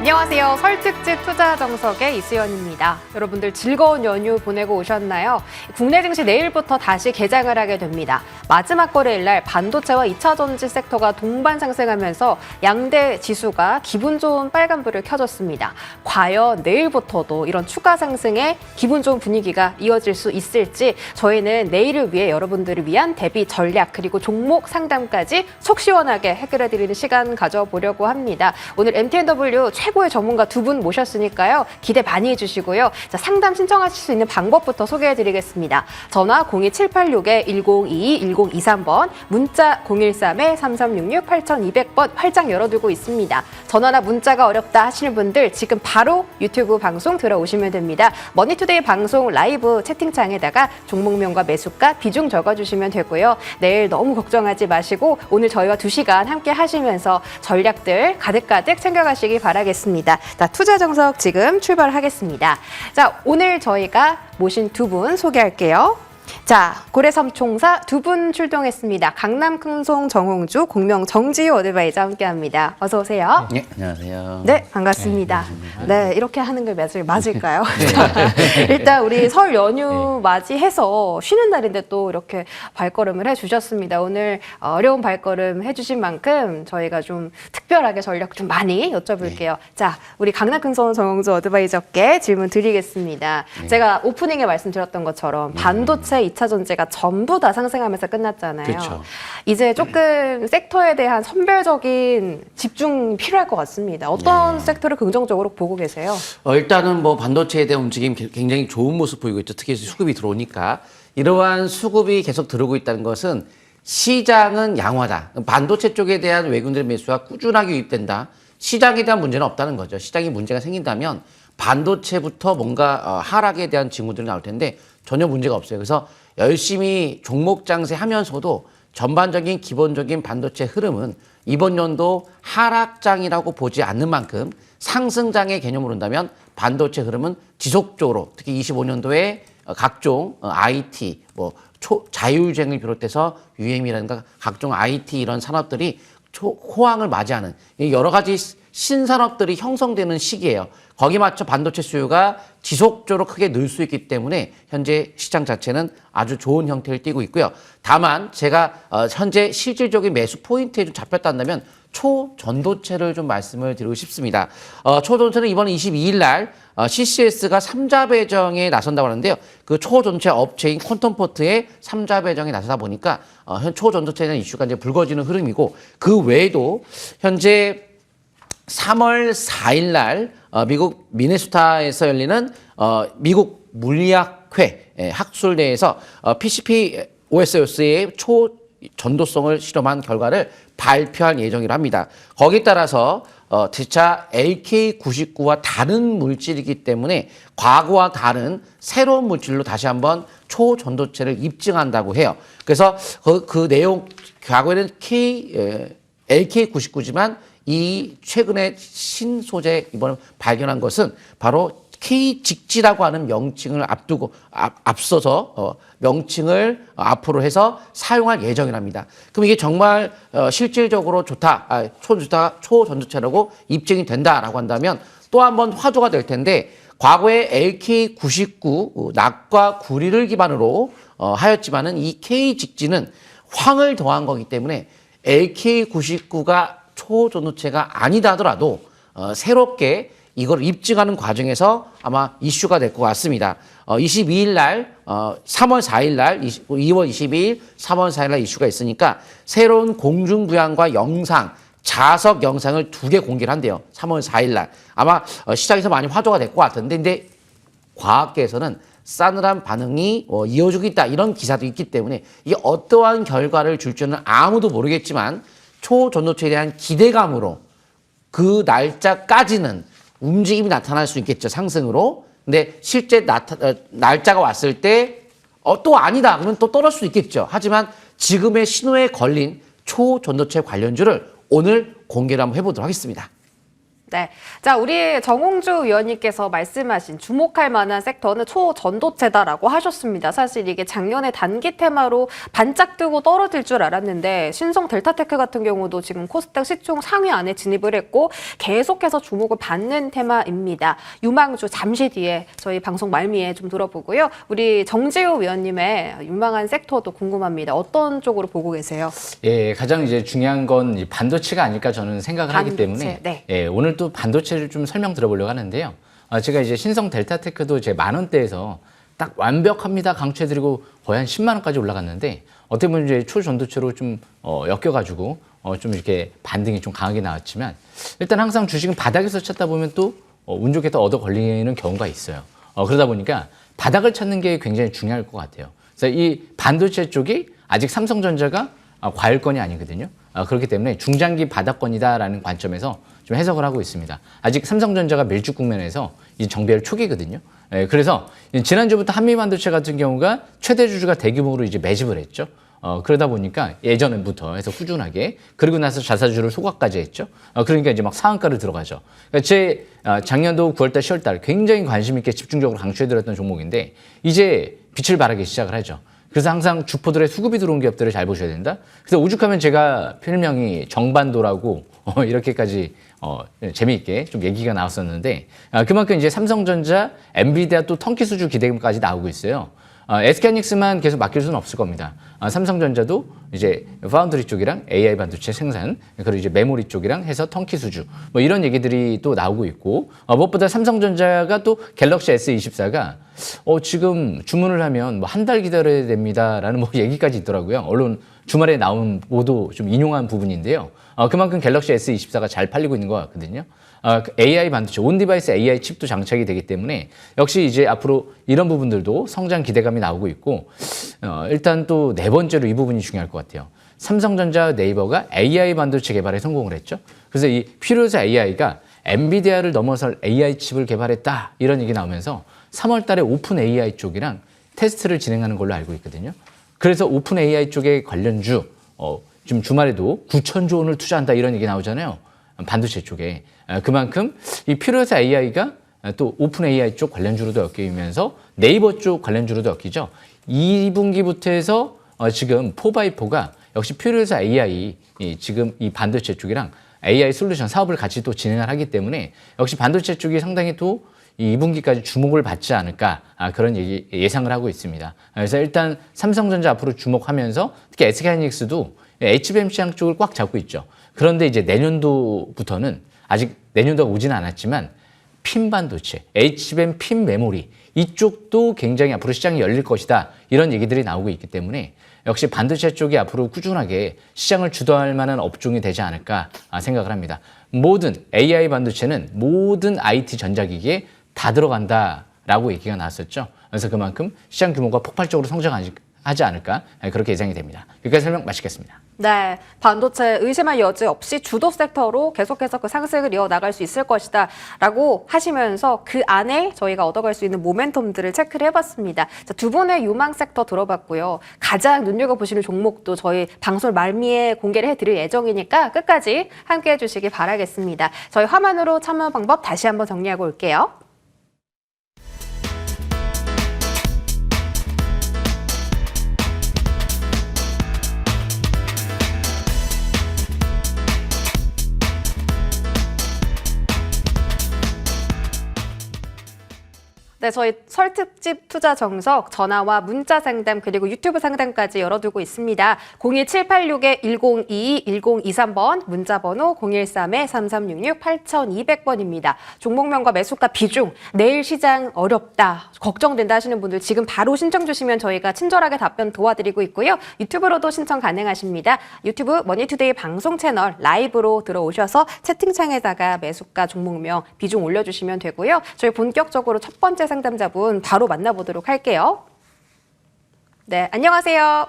안녕하세요. 설 특집 투자 정석의 이수연입니다. 여러분들 즐거운 연휴 보내고 오셨나요? 국내 증시 내일부터 다시 개장을 하게 됩니다. 마지막 거래일 날 반도체와 2차 전지 섹터가 동반 상승하면서 양대 지수가 기분 좋은 빨간불을 켜줬습니다. 과연 내일부터도 이런 추가 상승에 기분 좋은 분위기가 이어질 수 있을지 저희는 내일을 위해 여러분들을 위한 대비 전략 그리고 종목 상담까지 속 시원하게 해결해드리는 시간 가져보려고 합니다. 오늘 MTNW 최고의 전문가 두 분 모셨으니까요. 기대 많이 해주시고요. 자, 상담 신청하실 수 있는 방법부터 소개해드리겠습니다. 전화 02786-1022-1023번, 문자 013-3366-8200번 활짝 열어두고 있습니다. 전화나 문자가 어렵다 하시는 분들 지금 바로 유튜브 방송 들어오시면 됩니다. 머니투데이 방송 라이브 채팅창에다가 종목명과 매수가 비중 적어주시면 되고요. 내일 너무 걱정하지 마시고 오늘 저희와 2시간 함께 하시면서 전략들 가득가득 챙겨가시기 바라겠습니다. 자, 투자 정석 지금 출발하겠습니다. 자, 오늘 저희가 모신 두 분 소개할게요. 자, 고래삼총사 두 분 출동했습니다. 강남 큰송 정홍주, 공명 정지유 어드바이저 함께합니다. 어서 오세요. 네, 안녕하세요. 네, 반갑습니다. 네, 이렇게 하는 게 맞을까요? 일단 우리 설 연휴 맞이해서 쉬는 날인데 또 이렇게 발걸음을 해주셨습니다. 오늘 어려운 발걸음 해주신 만큼 저희가 좀 특별하게 전략 좀 많이 여쭤볼게요. 자, 우리 강남 큰송 정홍주 어드바이저께 질문 드리겠습니다. 제가 오프닝에 말씀드렸던 것처럼 반도체 2차 전지가 전부 다 상승하면서 끝났잖아요. 그렇죠. 이제 조금 섹터에 대한 선별적인 집중 필요할 것 같습니다. 어떤 섹터를 긍정적으로 보고 계세요? 일단은 뭐 반도체에 대한 움직임 굉장히 좋은 모습 보이고 있죠. 특히 수급이 들어오니까. 이러한 수급이 계속 들어오고 있다는 것은 시장은 양호하다. 반도체 쪽에 대한 외국인들의 매수가 꾸준하게 유입된다. 시장에 대한 문제는 없다는 거죠. 시장에 문제가 생긴다면 반도체부터 뭔가 하락에 대한 징후들이 나올 텐데 전혀 문제가 없어요. 그래서 열심히 종목 장세하면서도 전반적인 기본적인 반도체 흐름은 이번 연도 하락장이라고 보지 않는 만큼 상승장의 개념으로 본다면 반도체 흐름은 지속적으로 특히 25년도에 각종 IT, 뭐 자율주행을 비롯해서 UM이라든가 각종 IT 이런 산업들이 호황을 맞이하는 여러 가지 신산업들이 형성되는 시기예요. 거기에 맞춰 반도체 수요가 지속적으로 크게 늘 수 있기 때문에 현재 시장 자체는 아주 좋은 형태를 띠고 있고요. 다만 제가 현재 실질적인 매수 포인트에 좀 잡혔다면 초전도체를 좀 말씀을 드리고 싶습니다. 초전도체는 이번 22일 날 CCS가 3자 배정에 나선다고 하는데요. 그 초전도체 업체인 퀀텀포트의 3자 배정에 나서다 보니까 초전도체에 대한 이슈가 이제 불거지는 흐름이고 그 외에도 현재 3월 4일 날 미국 미네소타에서 열리는 미국 물리학회 학술대에서 PCP-OS의 초전도성을 실험한 결과를 발표할 예정이라 합니다. 거기에 따라서 재차 LK99와 다른 물질이기 때문에 과거와 다른 새로운 물질로 다시 한번 초전도체를 입증한다고 해요. 그래서 그 내용 과거에는 LK99지만 이 최근에 신소재 이번에 발견한 것은 바로 K직지라고 하는 명칭을 앞서서 명칭을 앞으로 해서 사용할 예정이랍니다. 그럼 이게 정말 실질적으로 초전도체라고 입증이 된다라고 한다면 또 한 번 화두가 될 텐데 과거에 LK99 낙과 구리를 기반으로 하였지만은 이 K직지는 황을 더한 거기 때문에 LK99가 초전도체가 아니다 하더라도 새롭게 이걸 입증하는 과정에서 아마 이슈가 될 것 같습니다. 22일 날, 3월 4일 날, 2월 22일, 3월 4일 날 이슈가 있으니까 새로운 공중부양과 영상, 자석 영상을 2개 공개를 한대요. 3월 4일 날. 아마 시장에서 많이 화두가 될 것 같은데 근데 과학계에서는 싸늘한 반응이 이어지고 있다. 이런 기사도 있기 때문에 이게 어떠한 결과를 줄지는 아무도 모르겠지만 초전도체에 대한 기대감으로 그 날짜까지는 움직임이 나타날 수 있겠죠. 상승으로. 근데 실제 날짜가 왔을 때 또 아니다. 그러면 또 떨어질 수 있겠죠. 하지만 지금의 신호에 걸린 초전도체 관련주를 오늘 공개를 한번 해보도록 하겠습니다. 네. 자, 우리 정홍주 위원님께서 말씀하신 주목할 만한 섹터는 초전도체다라고 하셨습니다. 사실 이게 작년에 단기 테마로 반짝 뜨고 떨어질 줄 알았는데 신성 델타테크 같은 경우도 지금 코스닥 시총 상위 안에 진입을 했고 계속해서 주목을 받는 테마입니다. 유망주 잠시 뒤에 저희 방송 말미에 좀 들어보고요. 우리 정지우 위원님의 유망한 섹터도 궁금합니다. 어떤 쪽으로 보고 계세요? 예, 가장 이제 중요한 건 이 반도체가 아닐까 저는 생각을 하기 때문에 네. 예, 오늘 또 반도체를 좀 설명 들어보려고 하는데요. 제가 이제 신성 델타테크도 제 10,000원대에서 딱 완벽합니다 강추해드리고 거의 한 10만 원까지 올라갔는데 어떻게 보면 이제 초전도체로 좀 엮여가지고 좀 이렇게 반등이 좀 강하게 나왔지만 일단 항상 주식은 바닥에서 찾다 보면 또 운 좋게 또 얻어 걸리는 경우가 있어요. 그러다 보니까 바닥을 찾는 게 굉장히 중요할 것 같아요. 그래서 이 반도체 쪽이 아직 삼성전자가 과열권이 아니거든요. 그렇기 때문에 중장기 바닥권이다라는 관점에서 좀 해석을 하고 있습니다. 아직 삼성전자가 밀집 국면에서 이 정배열 초기거든요. 그래서 지난주부터 한미반도체 같은 경우가 최대 주주가 대규모로 이제 매집을 했죠. 그러다 보니까 예전부터 해서 꾸준하게 그리고 나서 자사주를 소각까지 했죠. 그러니까 이제 막 상한가를 들어가죠. 그러니까 제 작년도 9월달, 10월달 굉장히 관심 있게 집중적으로 강추해드렸던 종목인데 이제 빛을 발하기 시작을 하죠. 그래서 항상 주포들의 수급이 들어온 기업들을 잘 보셔야 된다. 그래서 오죽하면 제가 필명이 정반도라고 이렇게까지 재미있게 좀 얘기가 나왔었는데 그만큼 이제 삼성전자, 엔비디아 또 턴키 수주 기대감까지 나오고 있어요. SK하이닉스만 계속 맡길 수는 없을 겁니다. 삼성전자도 이제 파운드리 쪽이랑 AI 반도체 생산, 그리고 이제 메모리 쪽이랑 해서 턴키 수주, 뭐 이런 얘기들이 또 나오고 있고, 무엇보다 삼성전자가 또 갤럭시 S24가 지금 주문을 하면 뭐 한 달 기다려야 됩니다라는 뭐 얘기까지 있더라고요. 언론 주말에 나온 보도 좀 인용한 부분인데요. 그만큼 갤럭시 S24가 잘 팔리고 있는 것 같거든요. AI 반도체, 온디바이스 AI 칩도 장착이 되기 때문에 역시 이제 앞으로 이런 부분들도 성장 기대감이 나오고 있고 일단 또 네 번째로 이 부분이 중요할 것 같아요. 삼성전자 네이버가 AI 반도체 개발에 성공을 했죠. 그래서 이 퓨리오사 AI가 엔비디아를 넘어설 AI 칩을 개발했다 이런 얘기 나오면서 3월 달에 오픈 AI 쪽이랑 테스트를 진행하는 걸로 알고 있거든요. 그래서 오픈 AI 쪽의 관련주 지금 주말에도 9천조 원을 투자한다 이런 얘기 나오잖아요. 반도체 쪽에. 그만큼 이 퓨리오사 AI가 또 오픈 AI 쪽 관련주로도 엮이면서 네이버 쪽 관련주로도 엮이죠. 2분기부터 해서 지금 4x4가 역시 퓨리오사 AI 지금 이 반도체 쪽이랑 AI 솔루션 사업을 같이 또 진행을 하기 때문에 역시 반도체 쪽이 상당히 또 이 2분기까지 주목을 받지 않을까 그런 예상을 하고 있습니다. 그래서 일단 삼성전자 앞으로 주목하면서 특히 SK하이닉스도 HBM 시장 쪽을 꽉 잡고 있죠. 그런데 이제 내년도부터는 아직 내년도가 오지는 않았지만 핀 반도체, HBM 핀 메모리 이쪽도 굉장히 앞으로 시장이 열릴 것이다 이런 얘기들이 나오고 있기 때문에 역시 반도체 쪽이 앞으로 꾸준하게 시장을 주도할 만한 업종이 되지 않을까 생각을 합니다. 모든 AI 반도체는 모든 IT 전자기기에 다 들어간다라고 얘기가 나왔었죠. 그래서 그만큼 시장 규모가 폭발적으로 성장하지 않을까 그렇게 예상이 됩니다. 여기까지 설명 마치겠습니다. 네, 반도체 의심할 여지 없이 주도 섹터로 계속해서 그 상승을 이어나갈 수 있을 것이다 라고 하시면서 그 안에 저희가 얻어갈 수 있는 모멘텀들을 체크를 해봤습니다. 자, 두 분의 유망 섹터 들어봤고요. 가장 눈여겨보시는 종목도 저희 방송 말미에 공개를 해드릴 예정이니까 끝까지 함께해 주시기 바라겠습니다. 저희 화면으로 참여 방법 다시 한번 정리하고 올게요. 네, 저희 설 특집 투자 정석 전화와 문자 상담 그리고 유튜브 상담까지 열어두고 있습니다. 01786-1022, 1023번, 문자 번호 013-3366-8200번입니다. 종목명과 매수가 비중, 내일 시장 어렵다, 걱정된다 하시는 분들 지금 바로 신청 주시면 저희가 친절하게 답변 도와드리고 있고요. 유튜브로도 신청 가능하십니다. 유튜브 머니투데이 방송 채널 라이브로 들어오셔서 채팅창에다가 매수가, 종목명, 비중 올려주시면 되고요. 저희 본격적으로 첫 번째 상담자분 바로 만나보도록 할게요. 네, 안녕하세요.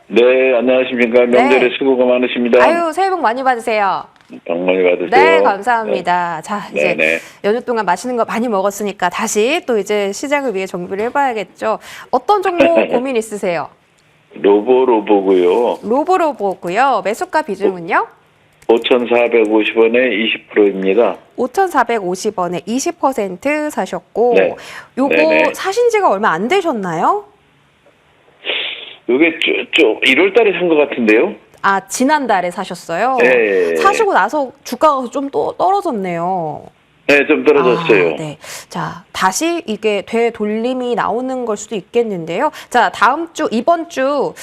네, 안녕하십니까. 명절에 네. 수고가 많으십니다. 아유, 새해 복 많이 받으세요. 복 많이 받으세요. 네, 감사합니다. 네. 자, 이제 네네. 연휴 동안 맛있는 거 많이 먹었으니까 다시 또 이제 시장을 위해 정비를 해봐야겠죠. 어떤 종목 고민 있으세요? 로보고요. 로보고요. 매수가 비중은요? 5,450원에 20%입니다. 5,450원에 20% 사셨고, 네. 요거 네네. 사신 지가 얼마 안 되셨나요? 이게 1월 달에 산 것 같은데요? 아, 지난달에 사셨어요? 네. 사시고 나서 주가가 좀 또 떨어졌네요. 네, 좀 떨어졌어요. 아, 네. 자, 다시 이게 되돌림이 나오는 걸 수도 있겠는데요. 자, 다음 주, 이번 주,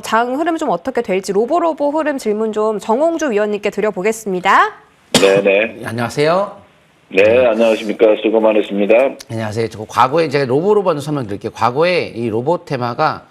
장 흐름 좀 어떻게 될지 로보로보 흐름 질문 좀 정홍주 위원님께 드려보겠습니다. 네네. 안녕하세요. 네, 안녕하십니까. 수고 많으십니다. 안녕하세요. 저 과거에 제가 로봇 설명드릴게요. 과거에 이 로봇 테마가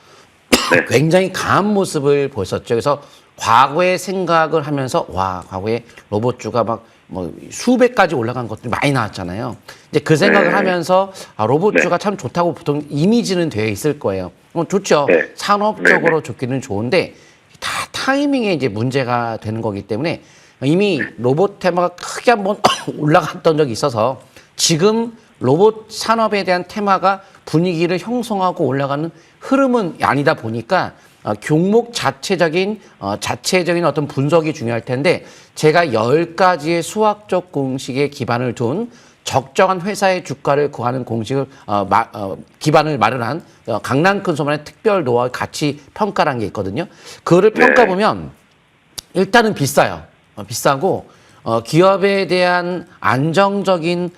굉장히 강한 모습을 보였었죠. 그래서 과거의 생각을 하면서 와, 과거에 로봇주가 막 뭐 수백까지 올라간 것들이 많이 나왔잖아요. 이제 그 생각을 네. 하면서 로봇주가 참 좋다고 보통 이미지는 되어 있을 거예요. 좋죠. 네. 산업적으로 좋기는 좋은데 다 타이밍에 이제 문제가 되는 거기 때문에 이미 로봇 테마가 크게 한번 올라갔던 적이 있어서 지금 로봇 산업에 대한 테마가 분위기를 형성하고 올라가는 흐름은 아니다 보니까 종목 자체적인 어떤 분석이 중요할 텐데 제가 10가지의 수학적 공식에 기반을 둔 적정한 회사의 주가를 구하는 공식을 기반을 마련한 강남큰소만의 특별 노하우 가치 평가라는 게 있거든요. 그거를 평가 보면 일단은 비싸요. 비싸고 기업에 대한 안정적인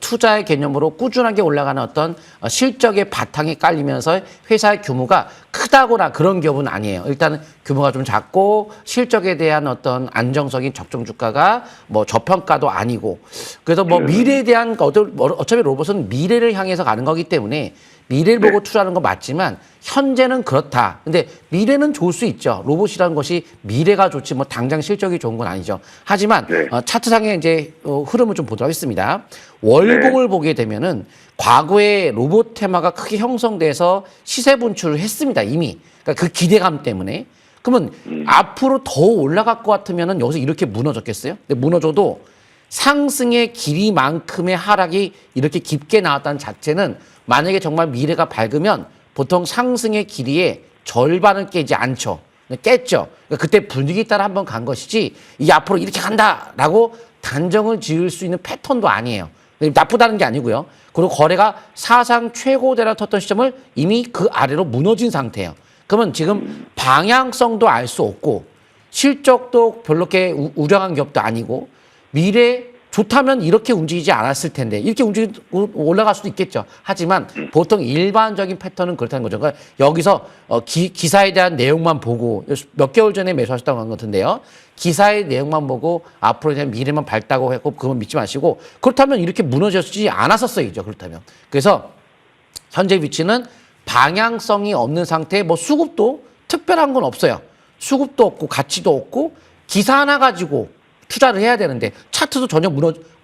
투자의 개념으로 꾸준하게 올라가는 어떤 실적의 바탕이 깔리면서 회사의 규모가 크다거나 그런 기업은 아니에요. 일단은 규모가 좀 작고 실적에 대한 어떤 안정적인 적정 주가가 뭐 저평가도 아니고 그래서 뭐 미래에 대한 어차피 로봇은 미래를 향해서 가는 거기 때문에 미래를 보고 투자하는 건 맞지만 현재는 그렇다. 근데 미래는 좋을 수 있죠. 로봇이라는 것이 미래가 좋지 뭐 당장 실적이 좋은 건 아니죠. 하지만 차트상의 이제 흐름을 좀 보도록 하겠습니다. 월봉을 보게 되면은 과거에 로봇 테마가 크게 형성돼서 시세 분출을 했습니다. 이미. 그러니까 그 기대감 때문에. 그러면 앞으로 더 올라갈 것 같으면은 여기서 이렇게 무너졌겠어요? 근데 무너져도 상승의 길이만큼의 하락이 이렇게 깊게 나왔다는 자체는 만약에 정말 미래가 밝으면 보통 상승의 길이의 절반을 깨지 않죠. 깼죠. 그러니까 그때 분위기 따라 한번 간 것이지 이게 앞으로 이렇게 간다라고 단정을 지을 수 있는 패턴도 아니에요. 나쁘다는 게 아니고요. 그리고 거래가 사상 최고대를 텄던 시점을 이미 그 아래로 무너진 상태예요. 그러면 지금 방향성도 알 수 없고 실적도 별로 이렇게 우량한 기업도 아니고 미래 좋다면 이렇게 움직이지 않았을 텐데 이렇게 움직이고 올라갈 수도 있겠죠. 하지만 보통 일반적인 패턴은 그렇다는 거죠. 그러니까 여기서 기사에 대한 내용만 보고 몇 개월 전에 매수하셨다고 한 것 같은데요. 기사의 내용만 보고 앞으로 대한 미래만 밝다고 했고 그건 믿지 마시고 그렇다면 이렇게 무너졌지 않았었어야죠. 그렇다면. 그래서 현재 위치는 방향성이 없는 상태에 뭐 수급도 특별한 건 없어요. 수급도 없고 가치도 없고 기사 하나 가지고 투자를 해야 되는데 차트도 전혀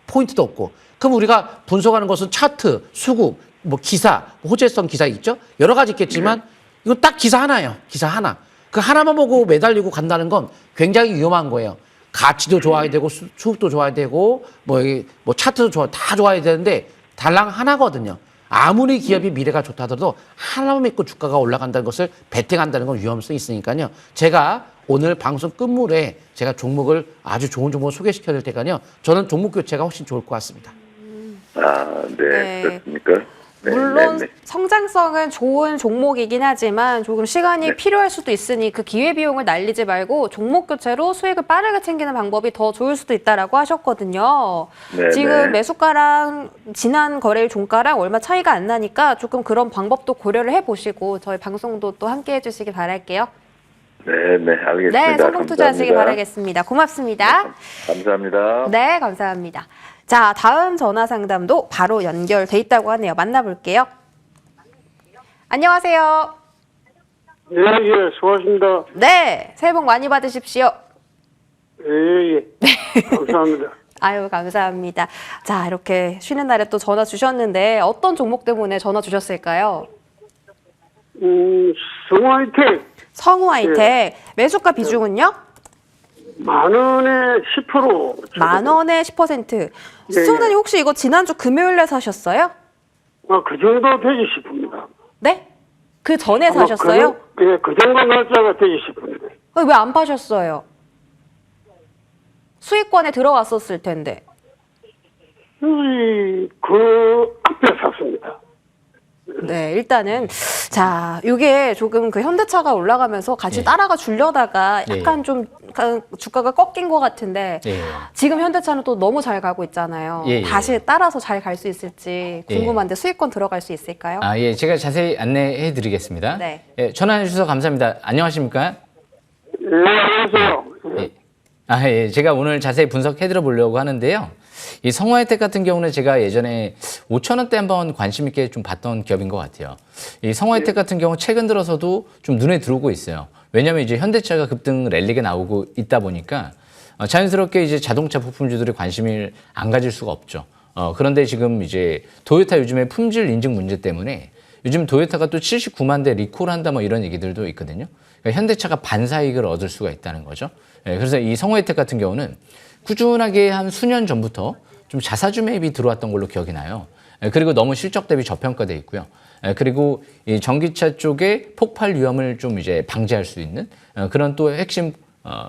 포인트도 없고 그럼 우리가 분석하는 것은 차트, 수급, 뭐 기사, 호재성 기사 있죠? 여러 가지 있겠지만 이건 딱 기사 하나예요. 기사 하나. 그 하나만 보고 매달리고 간다는 건 굉장히 위험한 거예요. 가치도 좋아야 되고 수급도 좋아야 되고 뭐 차트도 다 좋아야 되는데 달랑 하나거든요. 아무리 기업이 미래가 좋다 하더라도 하나만 믿고 주가가 올라간다는 것을 베팅한다는 건 위험성이 있으니까요. 제가 오늘 방송 끝물에 제가 종목을 아주 좋은 종목을 소개시켜 드릴 테니까요. 저는 종목 교체가 훨씬 좋을 것 같습니다. 네. 그렇습니까? 네, 물론 네, 네. 성장성은 좋은 종목이긴 하지만 조금 시간이 필요할 수도 있으니 그 기회비용을 날리지 말고 종목 교체로 수익을 빠르게 챙기는 방법이 더 좋을 수도 있다라고 하셨거든요. 네, 지금 네. 매수가랑 지난 거래일 종가랑 얼마 차이가 안 나니까 조금 그런 방법도 고려를 해보시고 저희 방송도 또 함께 해주시기 바랄게요. 네, 알겠습니다. 네, 성공 투자하시기 감사합니다. 바라겠습니다. 고맙습니다. 감사합니다. 네, 감사합니다. 자, 다음 전화 상담도 바로 연결돼 있다고 하네요. 만나볼게요. 안녕하세요. 예, 수고하십니다. 네, 새해 복 많이 받으십시오. 예. 감사합니다. 아유, 감사합니다. 자, 이렇게 쉬는 날에 또 전화 주셨는데 어떤 종목 때문에 전화 주셨을까요? 성화이텍 성우하이텍 매수가 비중은요? 10,000원에 10%. 만 원에 10%. 시청자님 혹시 이거 지난주 금요일에 사셨어요? 그 정도 되기 싶습니다. 네? 그 전에 사셨어요? 그 정도 날짜가 되기 싶은데. 왜 안 파셨어요? 수익권에 들어왔었을 텐데. 여기 그 앞에 샀습니다. 네, 일단은 자, 이게 조금 그 현대차가 올라가면서 같이 예. 따라가 주려다가 예. 약간 좀 주가가 꺾인 것 같은데 예. 지금 현대차는 또 너무 잘 가고 있잖아요. 예, 예. 다시 따라서 잘 갈 수 있을지 예. 궁금한데 수익권 들어갈 수 있을까요? 아, 예, 제가 자세히 안내해 드리겠습니다. 네. 예, 전화해 주셔서 감사합니다. 안녕하십니까? 예, 안녕하세요. 예. 아, 예, 제가 오늘 자세히 분석해 드려 보려고 하는데요. 이 성화혜택 같은 경우는 제가 예전에 5,000원대 한번 관심 있게 좀 봤던 기업인 것 같아요. 이 성화혜택 같은 경우 최근 들어서도 좀 눈에 들어오고 있어요. 왜냐하면 이제 현대차가 급등 랠리가 나오고 있다 보니까 자연스럽게 이제 자동차 부품주들이 관심을 안 가질 수가 없죠. 그런데 지금 이제 도요타 요즘에 품질 인증 문제 때문에 요즘 도요타가 또 79만 대 리콜한다 뭐 이런 얘기들도 있거든요. 그러니까 현대차가 반사이익을 얻을 수가 있다는 거죠. 예, 그래서 이 성화혜택 같은 경우는 꾸준하게 한 수년 전부터 좀 자사주 매입이 들어왔던 걸로 기억이 나요. 예, 그리고 너무 실적 대비 저평가돼 있고요. 예, 그리고 이 전기차 쪽에 폭발 위험을 좀 이제 방지할 수 있는 그런 또 핵심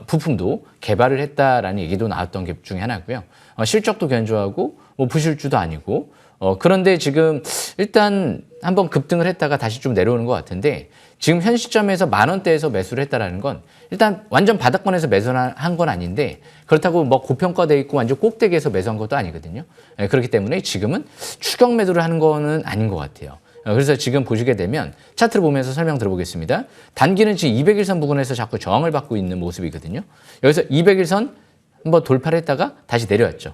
부품도 개발을 했다라는 얘기도 나왔던 게 중에 하나고요. 실적도 견조하고 뭐 부실주도 아니고 그런데 지금 일단 한번 급등을 했다가 다시 좀 내려오는 것 같은데 지금 현 시점에서 10,000원대에서 매수를 했다라는 건 일단 완전 바닥권에서 매수한 건 아닌데 그렇다고 뭐 고평가돼 있고 완전 꼭대기에서 매수한 것도 아니거든요. 그렇기 때문에 지금은 추격 매도를 하는 거는 아닌 것 같아요. 그래서 지금 보시게 되면 차트를 보면서 설명 들어보겠습니다. 단기는 지금 200일선 부근에서 자꾸 저항을 받고 있는 모습이거든요. 여기서 200일선 한번 돌파를 했다가 다시 내려왔죠.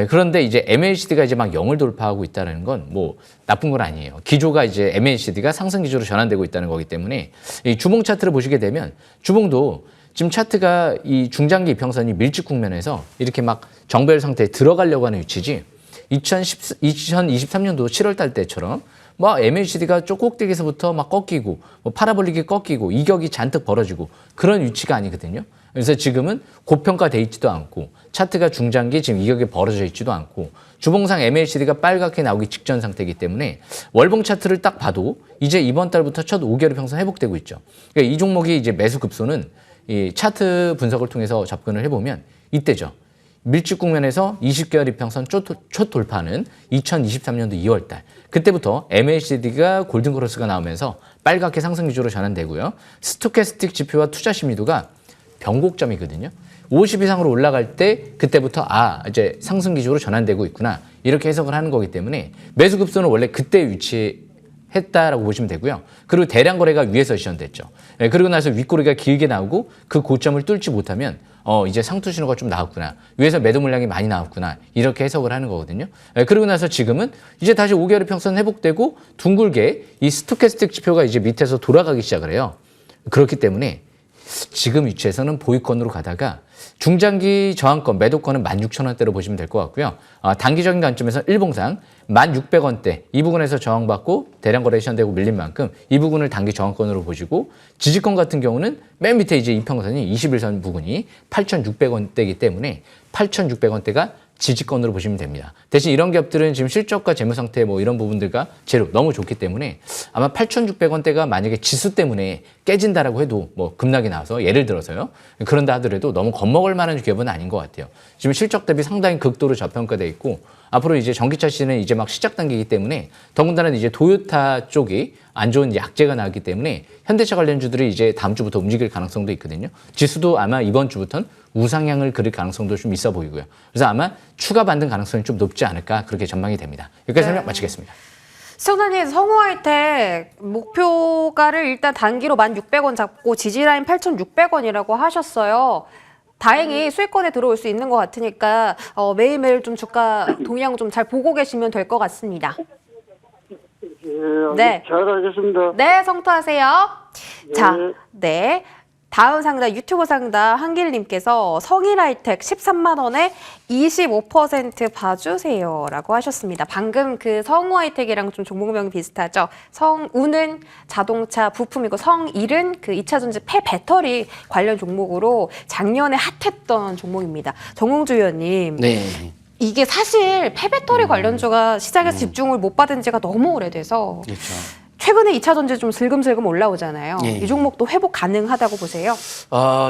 그런데 이제 MACD가 이제 막 0을 돌파하고 있다는 건 뭐 나쁜 건 아니에요. 기조가 이제 MACD가 상승 기조로 전환되고 있다는 거기 때문에 이 주봉 차트를 보시게 되면 주봉도 지금 차트가 이 중장기 이평선이 밀집 국면에서 이렇게 막 정배열 상태에 들어가려고 하는 위치지 2023년도 7월 달 때처럼 뭐 MACD가 쪽 꼭대기에서부터 막 꺾이고 뭐 파라볼릭이 꺾이고 이격이 잔뜩 벌어지고 그런 위치가 아니거든요. 그래서 지금은 고평가돼 있지도 않고 차트가 중장기 지금 이격이 벌어져 있지도 않고 주봉상 MACD가 빨갛게 나오기 직전 상태이기 때문에 월봉 차트를 딱 봐도 이제 이번 달부터 첫 5개월 평선 회복되고 있죠. 그러니까 이 종목이 이제 매수 급소는 이 차트 분석을 통해서 접근을 해보면 이때죠. 밀집 국면에서 20개월 이평선 첫 돌파는 2023년도 2월 달. 그때부터 MACD가 골든크로스가 나오면서 빨갛게 상승 기조로 전환되고요. 스토캐스틱 지표와 투자 심리도가 변곡점이거든요. 50 이상으로 올라갈 때 그때부터 이제 상승 기조로 전환되고 있구나. 이렇게 해석을 하는 거기 때문에 매수 급소는 원래 그때 위치했다라고 보시면 되고요. 그리고 대량 거래가 위에서 시전됐죠. 그리고 나서 윗꼬리가 길게 나오고 그 고점을 뚫지 못하면 이제 상투 신호가 좀 나왔구나. 위에서 매도 물량이 많이 나왔구나. 이렇게 해석을 하는 거거든요. 그리고 나서 지금은 이제 다시 5개월의 평선 회복되고 둥글게 이 스토캐스틱 지표가 이제 밑에서 돌아가기 시작을 해요. 그렇기 때문에 지금 위치에서는 보유권으로 가다가 중장기 저항권, 매도권은 16,000원대로 보시면 될 것 같고요. 단기적인 관점에서 일봉상 1,600원대 이 부분에서 저항받고 대량 거래 시전되고 밀린 만큼 이 부분을 단기 저항권으로 보시고 지지권 같은 경우는 맨 밑에 이제 이평선이 21선 부분이 8,600원대이기 때문에 8,600원대가 지지권으로 보시면 됩니다. 대신 이런 기업들은 지금 실적과 재무 상태 뭐 이런 부분들과 재료 너무 좋기 때문에 아마 8,600원대가 만약에 지수 때문에 깨진다라고 해도 뭐 급락이 나와서 예를 들어서요. 그런다 하더라도 너무 겁먹을 만한 기업은 아닌 것 같아요. 지금 실적 대비 상당히 극도로 저평가돼 있고 앞으로 이제 전기차 시즌은 이제 막 시작 단계이기 때문에 더군다나 이제 도요타 쪽이 안 좋은 약재가 나왔기 때문에 현대차 관련주들이 이제 다음 주부터 움직일 가능성도 있거든요. 지수도 아마 이번 주부터는 우상향을 그릴 가능성도 좀 있어 보이고요. 그래서 아마 추가 반등 가능성이 좀 높지 않을까 그렇게 전망이 됩니다. 여기까지 설명 마치겠습니다. 시청자님, 성우할때 목표가를 일단 단기로 1,600원 잡고 지지라인 8,600원이라고 하셨어요. 다행히 수익권에 들어올 수 있는 것 같으니까 매일매일 좀 주가 동향 좀 잘 보고 계시면 될 것 같습니다. 네, 잘 알겠습니다. 네, 성투하세요. 네. 자, 네. 다음 상담 유튜브 상담 한길님께서 성일하이텍 13만 원에 25% 봐주세요라고 하셨습니다. 방금 그 성우하이텍이랑 좀 종목명이 비슷하죠. 성우는 자동차 부품이고 성일은 그 2차 전지 폐배터리 관련 종목으로 작년에 핫했던 종목입니다. 정홍주 의원님. 네. 이게 사실 폐배터리 관련주가 시장에서 집중을 못 받은 지가 너무 오래돼서 그렇죠. 최근에 2차 전지 좀 슬금슬금 올라오잖아요. 예. 이 종목도 회복 가능하다고 보세요?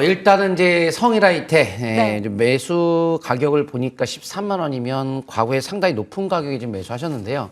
일단은 이제 성일아이테 네. 이제 매수 가격을 보니까 13만 원이면 과거에 상당히 높은 가격에 지금 매수하셨는데요.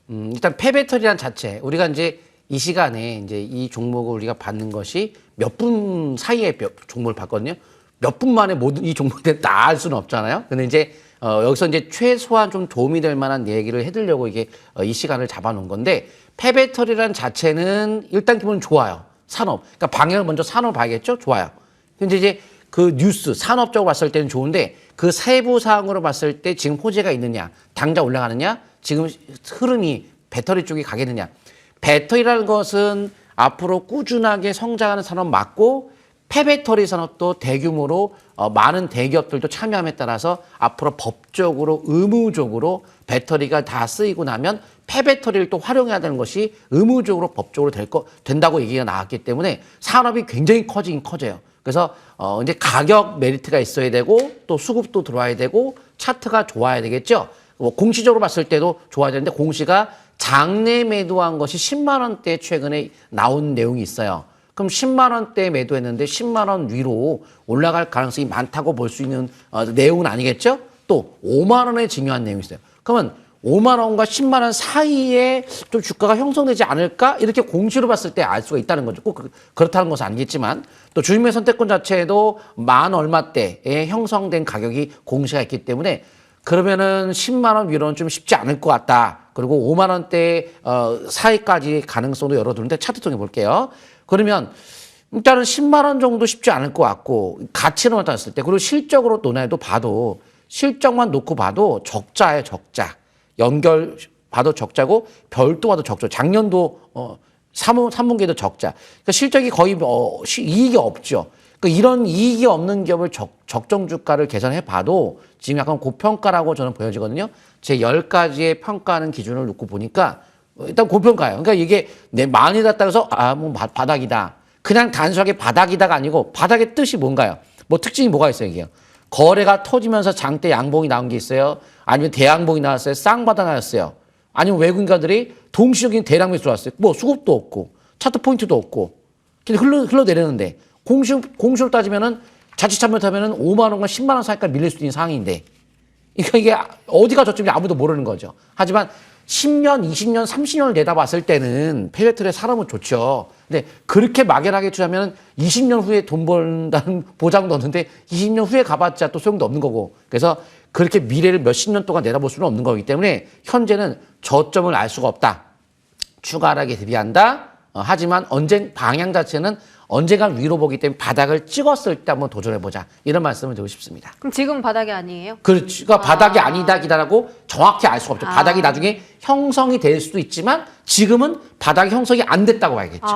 일단 폐배터리란 자체 우리가 이제 이 시간에 이제 이 종목을 우리가 받는 것이 몇 분 사이에 종목을 받거든요. 몇 분 만에 모든 이 종목에 다 알 수는 없잖아요. 근데 이제 여기서 이제 최소한 좀 도움이 될 만한 얘기를 해드리려고 이게 이 시간을 잡아놓은 건데 폐배터리란 자체는 일단 기분 좋아요. 산업. 그러니까 방향을 먼저 산업 봐야겠죠? 좋아요. 근데 이제 그 뉴스, 산업적으로 봤을 때는 좋은데 그 세부 사항으로 봤을 때 지금 호재가 있느냐, 당장 올라가느냐, 지금 흐름이 배터리 쪽이 가겠느냐. 배터리라는 것은 앞으로 꾸준하게 성장하는 산업 맞고 폐배터리 산업도 대규모로 많은 대기업들도 참여함에 따라서 앞으로 법적으로 의무적으로 배터리가 다 쓰이고 나면 폐배터리를 또 활용해야 되는 것이 의무적으로 법적으로 된다고 얘기가 나왔기 때문에 산업이 굉장히 커지긴 커져요. 그래서 이제 가격 메리트가 있어야 되고 또 수급도 들어와야 되고 차트가 좋아야 되겠죠. 공시적으로 봤을 때도 좋아야 되는데 공시가 장내 매도한 것이 10만 원대 최근에 나온 내용이 있어요. 그럼 10만 원대에 매도했는데 10만 원 위로 올라갈 가능성이 많다고 볼 수 있는 내용은 아니겠죠? 또 5만 원에 증여한 내용이 있어요. 그러면 5만 원과 10만 원 사이에 좀 주가가 형성되지 않을까? 이렇게 공시로 봤을 때 알 수가 있다는 거죠. 꼭 그렇다는 것은 아니겠지만 또 주식매 선택권 자체에도 만 얼마대에 형성된 가격이 공시가 있기 때문에 그러면은 10만 원 위로는 좀 쉽지 않을 것 같다. 그리고 5만 원대 사이까지 가능성도 열어두는데 차트 통해 볼게요. 그러면 일단은 10만 원 정도 쉽지 않을 것 같고 가치로 따졌을 때 그리고 실적으로 논해도 봐도 실적만 놓고 봐도 적자예요. 적자. 연결 봐도 적자고 별도 봐도 적자. 작년도 3분기에도 적자. 그러니까 실적이 거의 이익이 없죠. 그러니까 이런 이익이 없는 기업을 적정 주가를 계산해 봐도 지금 약간 고평가라고 저는 보여지거든요. 제 10가지의 평가하는 기준을 놓고 보니까 일단 고평가예요. 그러니까 이게 내 많이 났다 해서 뭐 바닥이다. 그냥 단순하게 바닥이다가 아니고 바닥의 뜻이 뭔가요? 뭐 특징이 뭐가 있어요, 이게? 거래가 터지면서 장대 양봉이 나온 게 있어요. 아니면 대양봉이 나왔어요. 쌍바닥 나왔어요. 아니면 외국인가들이 동시적인 대량 매수 들어왔어요. 뭐 수급도 없고 차트 포인트도 없고 근데 흘러내리는데 공시로 따지면은 자칫 잘못하면은 5만 원과 10만 원 사이까지 밀릴 수 있는 상황인데 그러니까 이게 어디가 저점인지 아무도 모르는 거죠. 하지만 10년, 20년, 30년을 내다봤을 때는 폐배터리의 사람은 좋죠. 근데 그렇게 막연하게 투자하면 20년 후에 돈 번다는 보장도 없는데 20년 후에 가봤자 또 소용도 없는 거고. 그래서 그렇게 미래를 몇십 년 동안 내다볼 수는 없는 거기 때문에 현재는 저점을 알 수가 없다. 추가 하락에 대비한다. 하지만 방향 자체는 언젠간 위로 보기 때문에 바닥을 찍었을 때 한번 도전해보자. 이런 말씀을 드리고 싶습니다. 그럼 지금 바닥이 아니에요? 그렇죠. 그러니까 바닥이 아니다기다라고 정확히 알 수가 없죠. 바닥이 나중에 형성이 될 수도 있지만 지금은 바닥이 형성이 안 됐다고 봐야겠죠.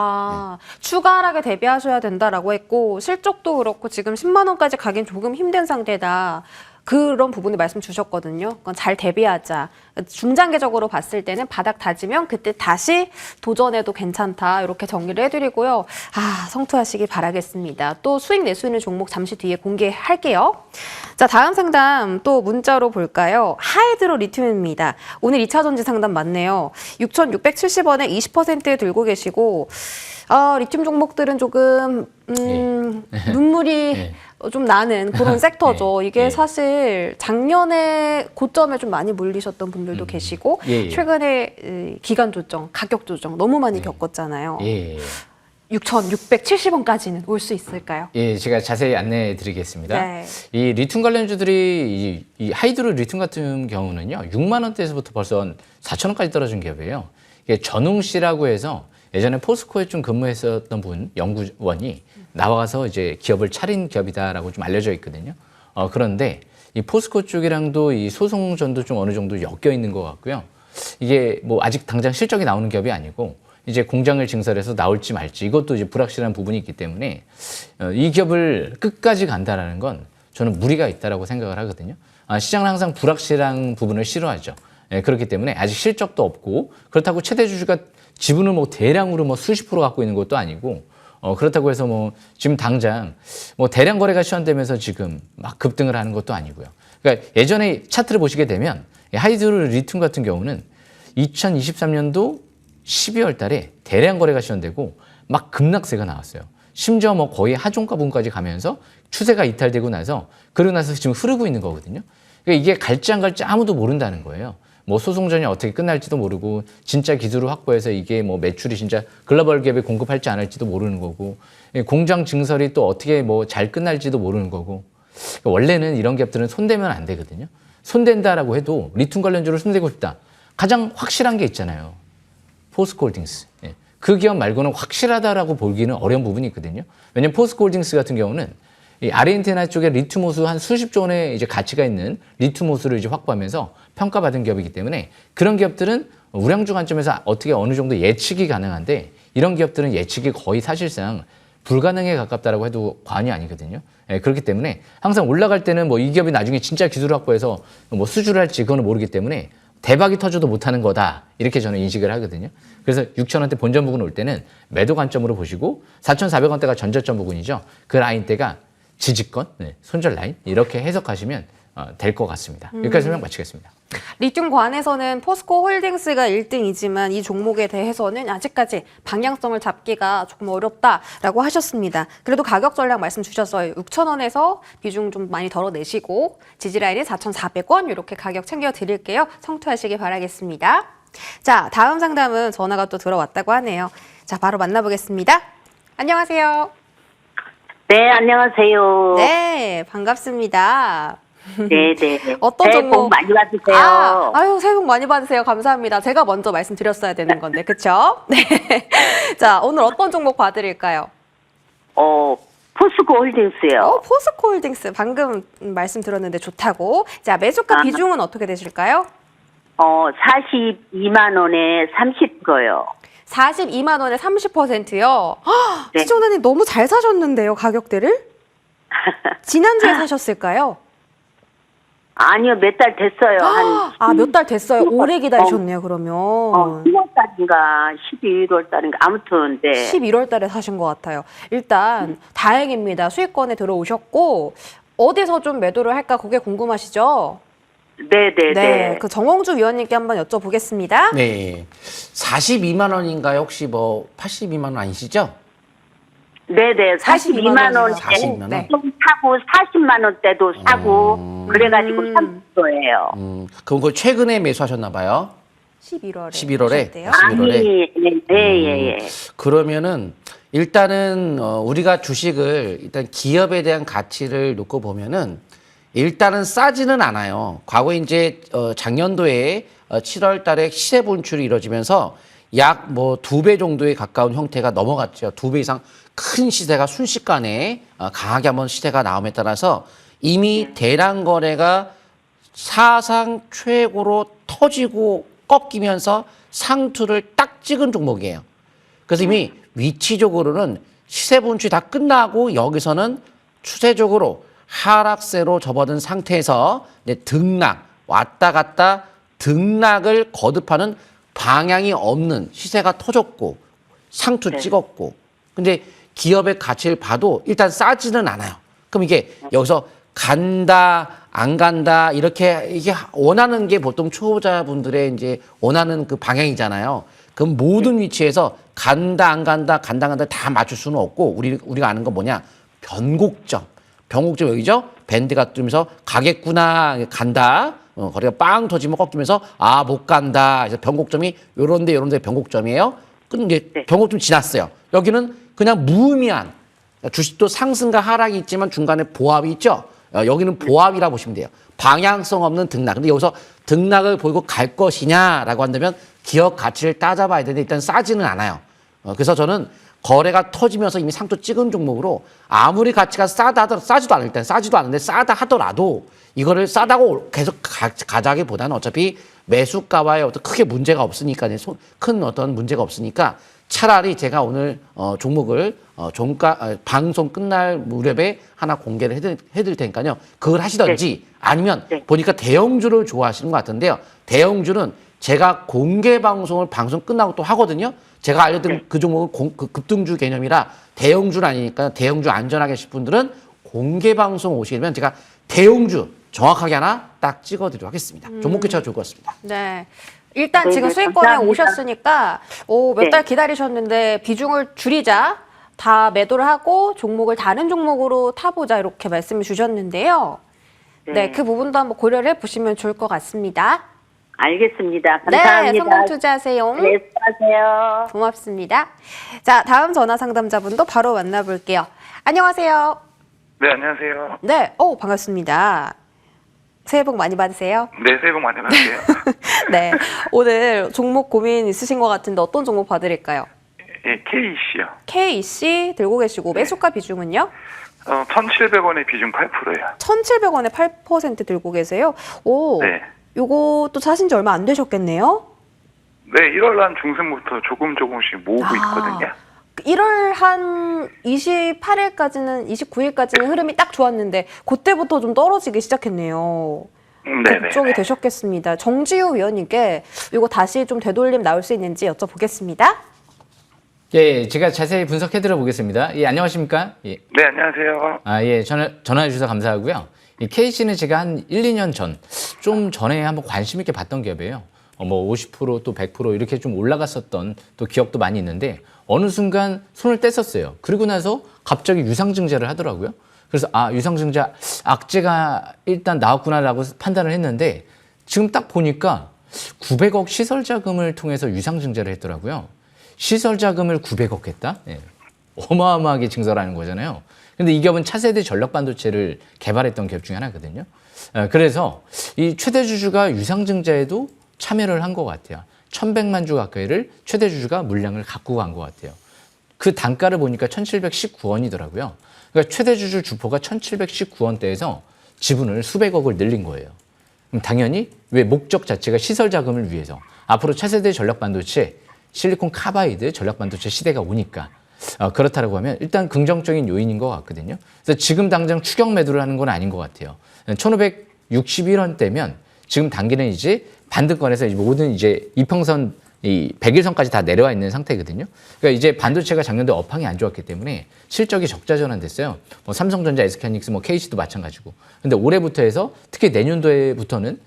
추가 하락에 대비하셔야 된다라고 했고 실적도 그렇고 지금 10만 원까지 가긴 조금 힘든 상태다. 그런 부분을 말씀 주셨거든요. 그건 잘 대비하자. 중장기적으로 봤을 때는 바닥 다지면 그때 다시 도전해도 괜찮다. 이렇게 정리를 해드리고요. 성투하시길 바라겠습니다. 또 수익 내수 있는 종목 잠시 뒤에 공개할게요. 자, 다음 상담 또 문자로 볼까요? 하이드로 리튬입니다. 오늘 2차 전지 상담 맞네요. 6,670원에 20% 들고 계시고 리튬 종목들은 조금 눈물이 좀 나는 그런 섹터죠. 이게 사실 작년에 고점에 좀 많이 몰리셨던 분들도 계시고 최근에 기간 조정, 가격 조정 너무 많이 겪었잖아요. 6,670원까지는 올 수 있을까요? 예, 제가 자세히 안내해 드리겠습니다. 네. 이 리튬 관련주들이 이 하이드로 리튬 같은 경우는요, 6만 원대에서부터 벌써 4천 원까지 떨어진 기업이에요. 이게 전웅 씨라고 해서 예전에 포스코에 좀 근무했었던 분, 연구원이 나와서 이제 기업을 차린 기업이다라고 좀 알려져 있거든요. 그런데 이 포스코 쪽이랑도 이 소송전도 좀 어느 정도 엮여 있는 것 같고요. 이게 뭐 아직 당장 실적이 나오는 기업이 아니고 이제 공장을 증설해서 나올지 말지 이것도 이제 불확실한 부분이 있기 때문에 이 기업을 끝까지 간다라는 건 저는 무리가 있다라고 생각을 하거든요. 시장은 항상 불확실한 부분을 싫어하죠. 그렇기 때문에 아직 실적도 없고 그렇다고 최대 주주가 지분을 뭐 대량으로 뭐 수십 프로 갖고 있는 것도 아니고 그렇다고 해서 뭐 지금 당장 뭐 대량 거래가 시현되면서 지금 막 급등을 하는 것도 아니고요. 그러니까 예전에 차트를 보시게 되면 하이드로 리튬 같은 경우는 2023년도 12월 달에 대량 거래가 시전되고 막 급락세가 나왔어요. 심지어 뭐 거의 하종가 부분까지 가면서 추세가 이탈되고 나서 그러고 나서 지금 흐르고 있는 거거든요. 그러니까 이게 갈지 안 갈지 아무도 모른다는 거예요. 뭐 소송전이 어떻게 끝날지도 모르고 진짜 기술을 확보해서 이게 뭐 매출이 진짜 글로벌 기업에 공급할지 안 할지도 모르는 거고 공장 증설이 또 어떻게 뭐 잘 끝날지도 모르는 거고 그러니까 원래는 이런 기업들은 손대면 안 되거든요. 손댄다라고 해도 리튬 관련주를 손대고 싶다. 가장 확실한 게 있잖아요. 포스코홀딩스. 예. 그 기업 말고는 확실하다라고 보기는 어려운 부분이 있거든요. 왜냐하면 포스코홀딩스 같은 경우는 이 아르헨티나 쪽에 리튬 호수 한 수십조 원의 이제 가치가 있는 리튬 호수를 이제 확보하면서 평가받은 기업이기 때문에 그런 기업들은 우량주 관점에서 어떻게 어느 정도 예측이 가능한데 이런 기업들은 예측이 거의 사실상 불가능에 가깝다라고 해도 과언이 아니거든요. 예, 그렇기 때문에 항상 올라갈 때는 뭐 이 기업이 나중에 진짜 기술을 확보해서 뭐 수주를 할지 그거는 모르기 때문에 대박이 터져도 못하는 거다 이렇게 저는 인식을 하거든요. 그래서 6,000원대 본전 부근 올 때는 매도 관점으로 보시고 4,400원대가 전저점 부근이죠. 그 라인대가 지지권, 손절 라인 이렇게 해석하시면 될 것 같습니다. 여기까지 설명 마치겠습니다. 리튬 관에서는 포스코 홀딩스가 1등이지만 이 종목에 대해서는 아직까지 방향성을 잡기가 조금 어렵다라고 하셨습니다. 그래도 가격 전략 말씀 주셨어요. 6,000원에서 비중 좀 많이 덜어내시고 지지라인은 4,400원 이렇게 가격 챙겨드릴게요. 성투하시기 바라겠습니다. 자, 다음 상담은 전화가 또 들어왔다고 하네요. 자, 바로 만나보겠습니다. 안녕하세요. 네, 안녕하세요. 네, 반갑습니다. 네, 네. 어떤 새해 종목? 복 많이 받으세요. 아유, 새해 복 많이 받으세요. 감사합니다. 제가 먼저 말씀드렸어야 되는 건데, 그쵸? 네. 자, 오늘 어떤 종목 봐드릴까요? 포스코 홀딩스요. 포스코 홀딩스. 방금 말씀 들었는데 좋다고. 자, 매수가 비중은 어떻게 되실까요? 42만 원에 30%요. 42만 원에 30%요. 네. 시청자님 너무 잘 사셨는데요, 가격대를? 지난주에 사셨을까요? 아니요, 몇 달 됐어요. 몇 달 됐어요. 오래 기다리셨네요, 그러면. 10월 달인가 12월 달인가 아무튼 네. 11월 달에 사신 것 같아요. 일단 다행입니다. 수익권에 들어오셨고 어디서 좀 매도를 할까 그게 궁금하시죠? 네, 네, 네. 그 정홍주 위원님께 한번 여쭤보겠습니다. 네. 42만 원인가요? 혹시 뭐 82만 원 아니시죠? 네, 네. 42만 원 42만 원? 좀 사고 40만 원대도 사고 그래가지고 30%예요. 그럼 그걸 최근에 매수하셨나 봐요. 11월에. 11월에? 아니, 네, 네, 예, 예. 그러면은 일단은 우리가 주식을 일단 기업에 대한 가치를 놓고 보면은 일단은 싸지는 않아요. 과거에 이제 작년도에 7월 달에 시세 분출이 이루어지면서 약 뭐 2배 정도에 가까운 형태가 넘어갔죠. 2배 이상 큰 시세가 순식간에 강하게 한번 시세가 나옴에 따라서 이미 대량 거래가 사상 최고로 터지고 꺾이면서 상투를 딱 찍은 종목이에요. 그래서 이미 위치적으로는 시세 분출이 다 끝나고 여기서는 추세적으로 하락세로 접어든 상태에서 이제 등락, 왔다 갔다 등락을 거듭하는 방향이 없는 시세가 터졌고 상투 찍었고 근데 기업의 가치를 봐도 일단 싸지는 않아요. 그럼 이게 여기서 간다, 안 간다 이게 원하는 게 보통 초보자분들의 이제 원하는 그 방향이잖아요. 그럼 모든 위치에서 간다, 안 간다, 간다, 안 간다 다 맞출 수는 없고 우리가 아는 건 뭐냐? 변곡점 여기죠? 밴드가 뜨면서 가겠구나 간다. 거리가 빵 터지면 꺾이면서 못 간다. 그래서 변곡점이 요런데 변곡점이에요. 근데 변곡점 지났어요. 여기는 그냥 무의미한 주식도 상승과 하락이 있지만 중간에 보합이 있죠. 여기는 보합이라 보시면 돼요. 방향성 없는 등락. 근데 여기서 등락을 보이고 갈 것이냐라고 한다면 기업 가치를 따져봐야 되는데 일단 싸지는 않아요. 그래서 저는 거래가 터지면서 이미 상투 찍은 종목으로 아무리 가치가 싸다 하더라도 싸지도 않을 땐 싸지도 않은데 싸다 하더라도 이거를 싸다고 계속 가자기보다는 어차피 매수가와의 어떤 크게 문제가 없으니까 큰 어떤 문제가 없으니까 차라리 제가 오늘 종목을 방송 끝날 무렵에 하나 공개를 해드릴 테니까요. 그걸 하시던지 아니면 보니까 대형주를 좋아하시는 것 같은데요. 대형주는 제가 공개 방송 끝나고 또 하거든요. 제가 알려드린 그 종목은 급등주 개념이라 대형주는 아니니까 대형주 안전하게 하실 분들은 공개 방송 오시면 제가 대형주 정확하게 하나 딱 찍어드리도록 하겠습니다. 종목 교체가 좋을 것 같습니다. 네. 일단 네, 지금 네, 수익권에 감사합니다. 오셨으니까 몇 네. 달 기다리셨는데 비중을 줄이자. 다 매도를 하고 종목을 다른 종목으로 타보자 이렇게 말씀을 주셨는데요. 네, 그 부분도 한번 고려를 해보시면 좋을 것 같습니다. 알겠습니다. 감사합니다. 네, 성공 투자하세요. 네, 수고하세요. 고맙습니다. 자, 다음 전화 상담자분도 바로 만나볼게요. 안녕하세요. 네, 안녕하세요. 네, 반갑습니다. 새해 복 많이 받으세요. 네, 새해 복 많이 받으세요. 네, 오늘 종목 고민 있으신 것 같은데 어떤 종목 봐드릴까요? 예, KC요. KEC 들고 계시고 매수가 비중은요? 1,700원의 비중 8%예요. 1,700원에 8% 들고 계세요. 오, 네. 요것도 사신 지 얼마 안 되셨겠네요? 네, 1월 한 중순부터 조금씩 모으고 있거든요. 1월 한 28일까지는 29일까지는 흐름이 딱 좋았는데 그때부터 좀 떨어지기 시작했네요. 네네. 그쪽이 되셨겠습니다. 정지우 위원님께 이거 다시 좀 되돌림 나올 수 있는지 여쭤보겠습니다. 예, 제가 자세히 분석해 드려 보겠습니다. 예, 안녕하십니까? 예. 네, 안녕하세요. 예, 전화해 주셔서 감사하고요. 이 KC는 제가 한 1, 2년 전, 좀 전에 한번 관심 있게 봤던 기업이에요. 뭐 50%또 100% 이렇게 좀 올라갔었던 또 기억도 많이 있는데 어느 순간 손을 뗐었어요. 그리고 나서 갑자기 유상증자를 하더라고요. 그래서 유상증자 악재가 일단 나왔구나라고 판단을 했는데 지금 딱 보니까 900억 시설 자금을 통해서 유상증자를 했더라고요. 시설 자금을 900억 했다? 예. 어마어마하게 증설하는 거잖아요. 근데 이 기업은 차세대 전력 반도체를 개발했던 기업 중에 하나거든요. 그래서 이 최대 주주가 유상증자에도 참여를 한 것 같아요. 1,100만 주 가까이를 최대 주주가 물량을 갖고 간 것 같아요. 그 단가를 보니까 1,719원이더라고요. 그러니까 최대 주주 주포가 1,719원대에서 지분을 수백억을 늘린 거예요. 그럼 당연히 왜 목적 자체가 시설 자금을 위해서 앞으로 차세대 전력 반도체 실리콘 카바이드 전력 반도체 시대가 오니까 그렇다라고 하면 일단 긍정적인 요인인 것 같거든요. 그래서 지금 당장 추격 매도를 하는 건 아닌 것 같아요. 1,561원대면 지금 단기는 이제 반등권에서 모든 이제 이평선 이 100일선까지 다 내려와 있는 상태거든요. 그러니까 이제 반도체가 작년도에 업황이 안 좋았기 때문에 실적이 적자 전환됐어요. 뭐 삼성전자, SK하이닉스, 뭐 KC도 마찬가지고. 근데 올해부터 해서 특히 내년도에부터는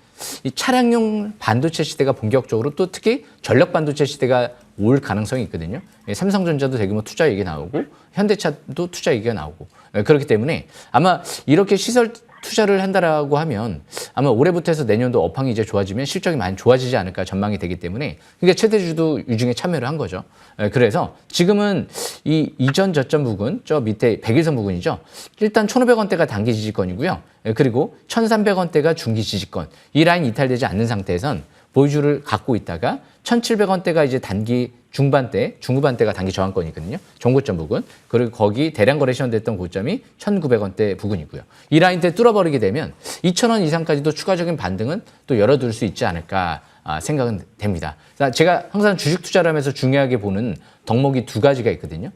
이 차량용 반도체 시대가 본격적으로 또 특히 전력 반도체 시대가 올 가능성이 있거든요. 삼성전자도 대규모 투자 얘기 나오고 현대차도 투자 얘기가 나오고 그렇기 때문에 아마 이렇게 시설 투자를 한다라고 하면 아마 올해부터 해서 내년도 업황이 이제 좋아지면 실적이 많이 좋아지지 않을까 전망이 되기 때문에 그러니까 최대주도 유증에 참여를 한 거죠. 그래서 지금은 이 이전 저점 부근 저 밑에 100일선 부근이죠. 일단 1,500원대가 단기 지지권이고요. 그리고 1,300원대가 중기 지지권. 이 라인 이탈되지 않는 상태에선 보유주를 갖고 있다가 1,700원대가 이제 단기 중반대, 중후반대가 단기 저항권이거든요. 종고점 부근. 그리고 거기 대량 거래 시현됐던 고점이 1,900원대 부근이고요. 이 라인대 뚫어버리게 되면 2,000원 이상까지도 추가적인 반등은 또 열어둘 수 있지 않을까 생각은 됩니다. 제가 항상 주식 투자를 하면서 중요하게 보는 덕목이 두 가지가 있거든요.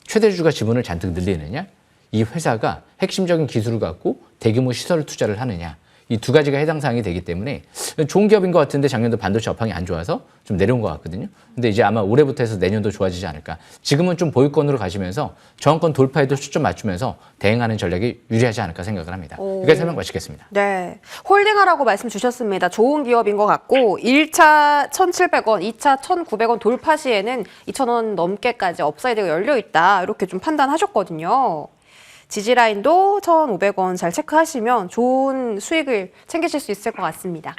최대주주가 지분을 잔뜩 늘리느냐, 이 회사가 핵심적인 기술을 갖고 대규모 시설 투자를 하느냐. 이 두 가지가 해당 사항이 되기 때문에 좋은 기업인 것 같은데 작년도 반도체 업황이 안 좋아서 좀 내려온 것 같거든요. 근데 이제 아마 올해부터 해서 내년도 좋아지지 않을까. 지금은 좀 보유권으로 가시면서 저항권 돌파에도 초점 맞추면서 대응하는 전략이 유리하지 않을까 생각을 합니다. 여기까지 설명 마치겠습니다. 네, 홀딩하라고 말씀 주셨습니다. 좋은 기업인 것 같고 1차 1,700원, 2차 1,900원 돌파 시에는 2,000원 넘게까지 업사이드가 열려 있다. 이렇게 좀 판단하셨거든요. 지지라인도 1,500원 잘 체크하시면 좋은 수익을 챙기실 수 있을 것 같습니다.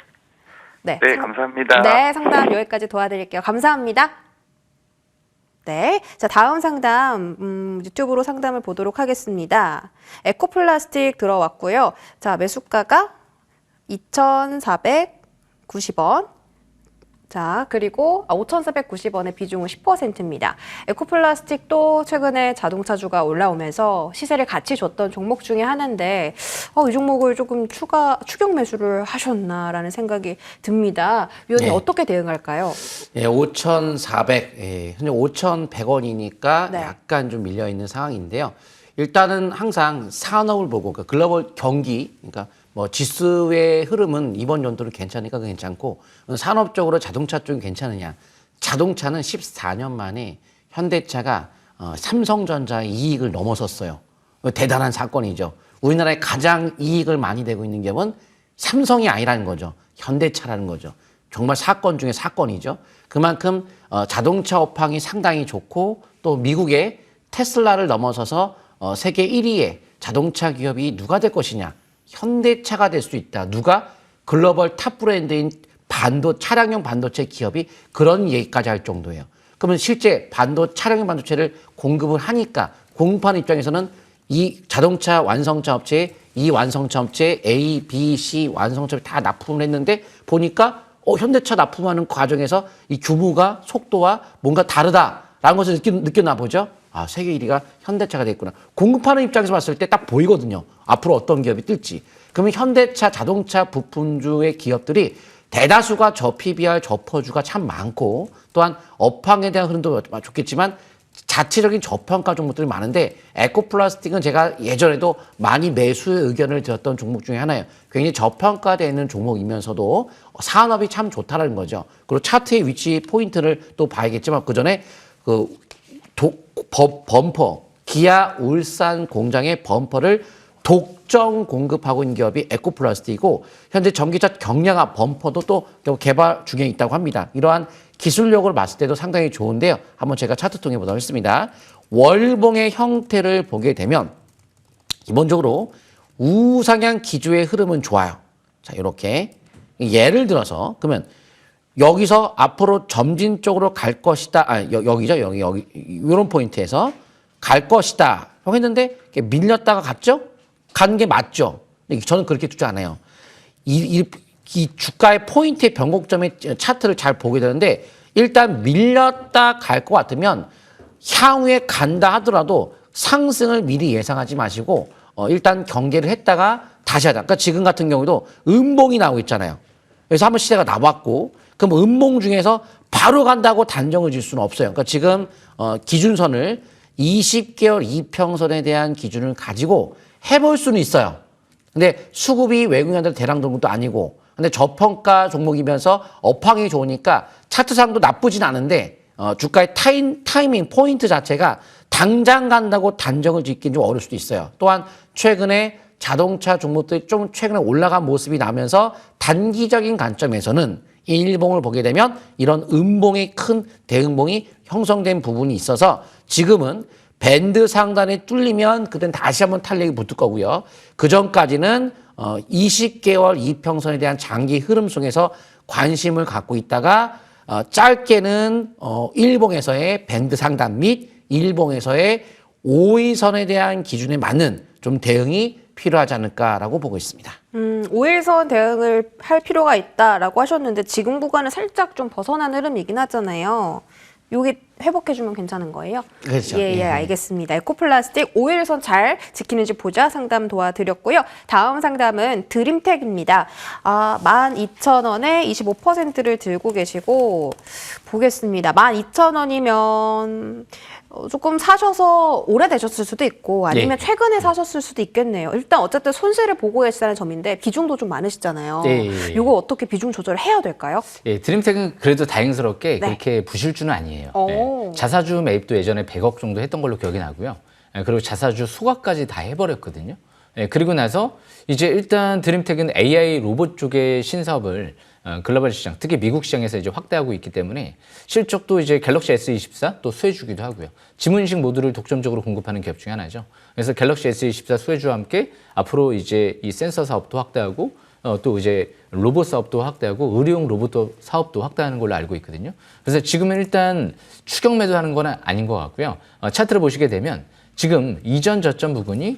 네, 감사합니다. 네, 상담 여기까지 도와드릴게요. 감사합니다. 네, 자 다음 상담 유튜브로 상담을 보도록 하겠습니다. 에코플라스틱 들어왔고요. 자 매수가가 2,490원. 자, 그리고 5,490원의 비중은 10%입니다. 에코플라스틱도 최근에 자동차주가 올라오면서 시세를 같이 줬던 종목 중에 하나인데 이 종목을 조금 추격 매수를 하셨나라는 생각이 듭니다. 위원님 네. 어떻게 대응할까요? 예, 5,400, 현재 5,100원이니까 네. 약간 좀 밀려있는 상황인데요. 일단은 항상 산업을 보고, 그러니까 글로벌 경기, 그러니까 뭐 지수의 흐름은 이번 연도는 괜찮으니까 괜찮고, 산업적으로 자동차 쪽이 괜찮으냐. 자동차는 14년 만에 현대차가 삼성전자의 이익을 넘어섰어요. 대단한 사건이죠. 우리나라에 가장 이익을 많이 내고 있는 기업은 삼성이 아니라는 거죠. 현대차라는 거죠. 정말 사건 중에 사건이죠. 그만큼 자동차 업황이 상당히 좋고 또 미국의 테슬라를 넘어서서 세계 1위의 자동차 기업이 누가 될 것이냐. 현대차가 될 수 있다. 누가? 글로벌 탑 브랜드인 차량용 반도체 기업이 그런 얘기까지 할 정도예요. 그러면 실제 차량용 반도체를 공급을 하니까 공급하는 입장에서는 이 자동차 완성차 업체에 이 완성차 업체에 A, B, C 완성차 업체 다 납품을 했는데 보니까 현대차 납품하는 과정에서 이 규모가 속도와 뭔가 다르다라는 것을 느꼈나 보죠. 아, 세계 1위가 현대차가 됐구나. 공급하는 입장에서 봤을 때 딱 보이거든요. 앞으로 어떤 기업이 뜰지. 그러면 현대차 자동차 부품주의 기업들이 대다수가 저PBR, 저퍼주가 참 많고 또한 업황에 대한 흐름도 좋겠지만 자체적인 저평가 종목들이 많은데 에코플라스틱은 제가 예전에도 많이 매수의 의견을 드렸던 종목 중에 하나예요. 굉장히 저평가되어 있는 종목이면서도 산업이 참 좋다는 거죠. 그리고 차트의 위치 포인트를 또 봐야겠지만 그 전에 범퍼, 기아 울산 공장의 범퍼를 독점 공급하고 있는 기업이 에코플라스틱이고 현재 전기차 경량화 범퍼도 또 개발 중에 있다고 합니다. 이러한 기술력을 봤을 때도 상당히 좋은데요. 한번 제가 차트 통해 보도록 하겠습니다. 월봉의 형태를 보게 되면 기본적으로 우상향 기조의 흐름은 좋아요. 자, 이렇게 예를 들어서 그러면 여기서 앞으로 점진 쪽으로 갈 것이다. 여기죠. 여기 이런 포인트에서 갈 것이다. 했는데 밀렸다가 갔죠? 간 게 맞죠? 저는 그렇게 투자 안 해요. 이 주가의 포인트의 변곡점의 차트를 잘 보게 되는데 일단 밀렸다 갈 것 같으면 향후에 간다 하더라도 상승을 미리 예상하지 마시고 일단 경계를 했다가 다시 하자. 그러니까 지금 같은 경우도 음봉이 나오고 있잖아요. 그래서 한번 시세가 나왔고 그럼 음봉 중에서 바로 간다고 단정을 질 수는 없어요. 그러니까 지금 기준선을 20개월 이평선에 대한 기준을 가지고 해볼 수는 있어요. 근데 수급이 외국인들 대량 동급도 아니고 근데 저평가 종목이면서 업황이 좋으니까 차트상도 나쁘진 않은데 주가의 타이밍 포인트 자체가 당장 간다고 단정을 짓기는 좀 어려울 수도 있어요. 또한 최근에 자동차 종목들이 좀 최근에 올라간 모습이 나면서 단기적인 관점에서는 이 일봉을 보게 되면 이런 음봉의 큰 대음봉이 형성된 부분이 있어서 지금은 밴드 상단에 뚫리면 그땐 다시 한번 탄력이 붙을 거고요. 그 전까지는 20개월 이평선에 대한 장기 흐름 속에서 관심을 갖고 있다가 짧게는 일봉에서의 밴드 상단 및 일봉에서의 5일선에 대한 기준에 맞는 좀 대응이 필요하지 않을까라고 보고 있습니다. 5일선 대응을 할 필요가 있다라고 하셨는데 지금 구간은 살짝 좀 벗어난 흐름이긴 하잖아요. 여기 회복해주면 괜찮은 거예요? 그렇죠. 예, 알겠습니다. 에코플라스틱 5일선 잘 지키는지 보자 상담 도와드렸고요. 다음 상담은 드림텍입니다. 12,000원에 25%를 들고 계시고 보겠습니다. 12,000원이면 조금 사셔서 오래되셨을 수도 있고 아니면 최근에 사셨을 수도 있겠네요. 일단 어쨌든 손실을 보고 계시다는 점인데 비중도 좀 많으시잖아요. 이거 어떻게 비중 조절을 해야 될까요? 예, 드림텍은 그래도 다행스럽게 네. 그렇게 부실주는 아니에요. 자사주 매입도 예전에 100억 정도 했던 걸로 기억이 나고요. 그리고 자사주 소각까지 다 해버렸거든요. 그리고 나서 이제 일단 드림텍은 AI 로봇 쪽의 신사업을 글로벌 시장, 특히 미국 시장에서 이제 확대하고 있기 때문에 실적도 이제 갤럭시 S24 또 수혜주기도 하고요. 지문인식 모듈을 독점적으로 공급하는 기업 중에 하나죠. 그래서 갤럭시 S24 수혜주와 함께 앞으로 이제 이 센서 사업도 확대하고 또 이제 로봇 사업도 확대하고 의료용 로봇 사업도 확대하는 걸로 알고 있거든요. 그래서 지금은 일단 추격 매도하는 건 아닌 것 같고요. 차트를 보시게 되면 지금 이전 저점 부분이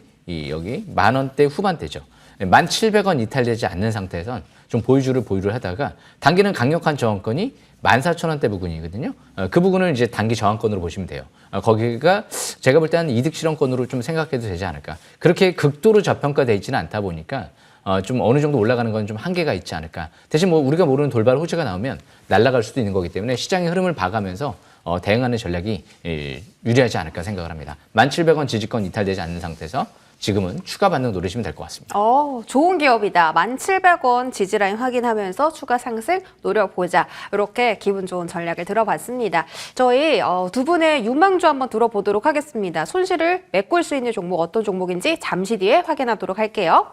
여기 10,000원대 후반대죠. 1,700원 이탈되지 않는 상태에선 좀 보유를 하다가 단기는 강력한 저항권이 14,000원대 부근이거든요. 그 부분을 이제 단기 저항권으로 보시면 돼요. 거기가 제가 볼 때는 이득 실현권으로 좀 생각해도 되지 않을까. 그렇게 극도로 저평가되어 있지는 않다 보니까 좀 어느 정도 올라가는 건 좀 한계가 있지 않을까. 대신 뭐 우리가 모르는 돌발 호재가 나오면 날아갈 수도 있는 거기 때문에 시장의 흐름을 봐가면서 대응하는 전략이 유리하지 않을까 생각을 합니다. 1,700원 지지권 이탈되지 않는 상태에서 지금은 추가 반등 노리시면 될 것 같습니다. 좋은 기업이다. 1,700원 지지라인 확인하면서 추가 상승 노려보자. 이렇게 기분 좋은 전략을 들어봤습니다. 저희 두 분의 유망주 한번 들어보도록 하겠습니다. 손실을 메꿀 수 있는 종목 어떤 종목인지 잠시 뒤에 확인하도록 할게요.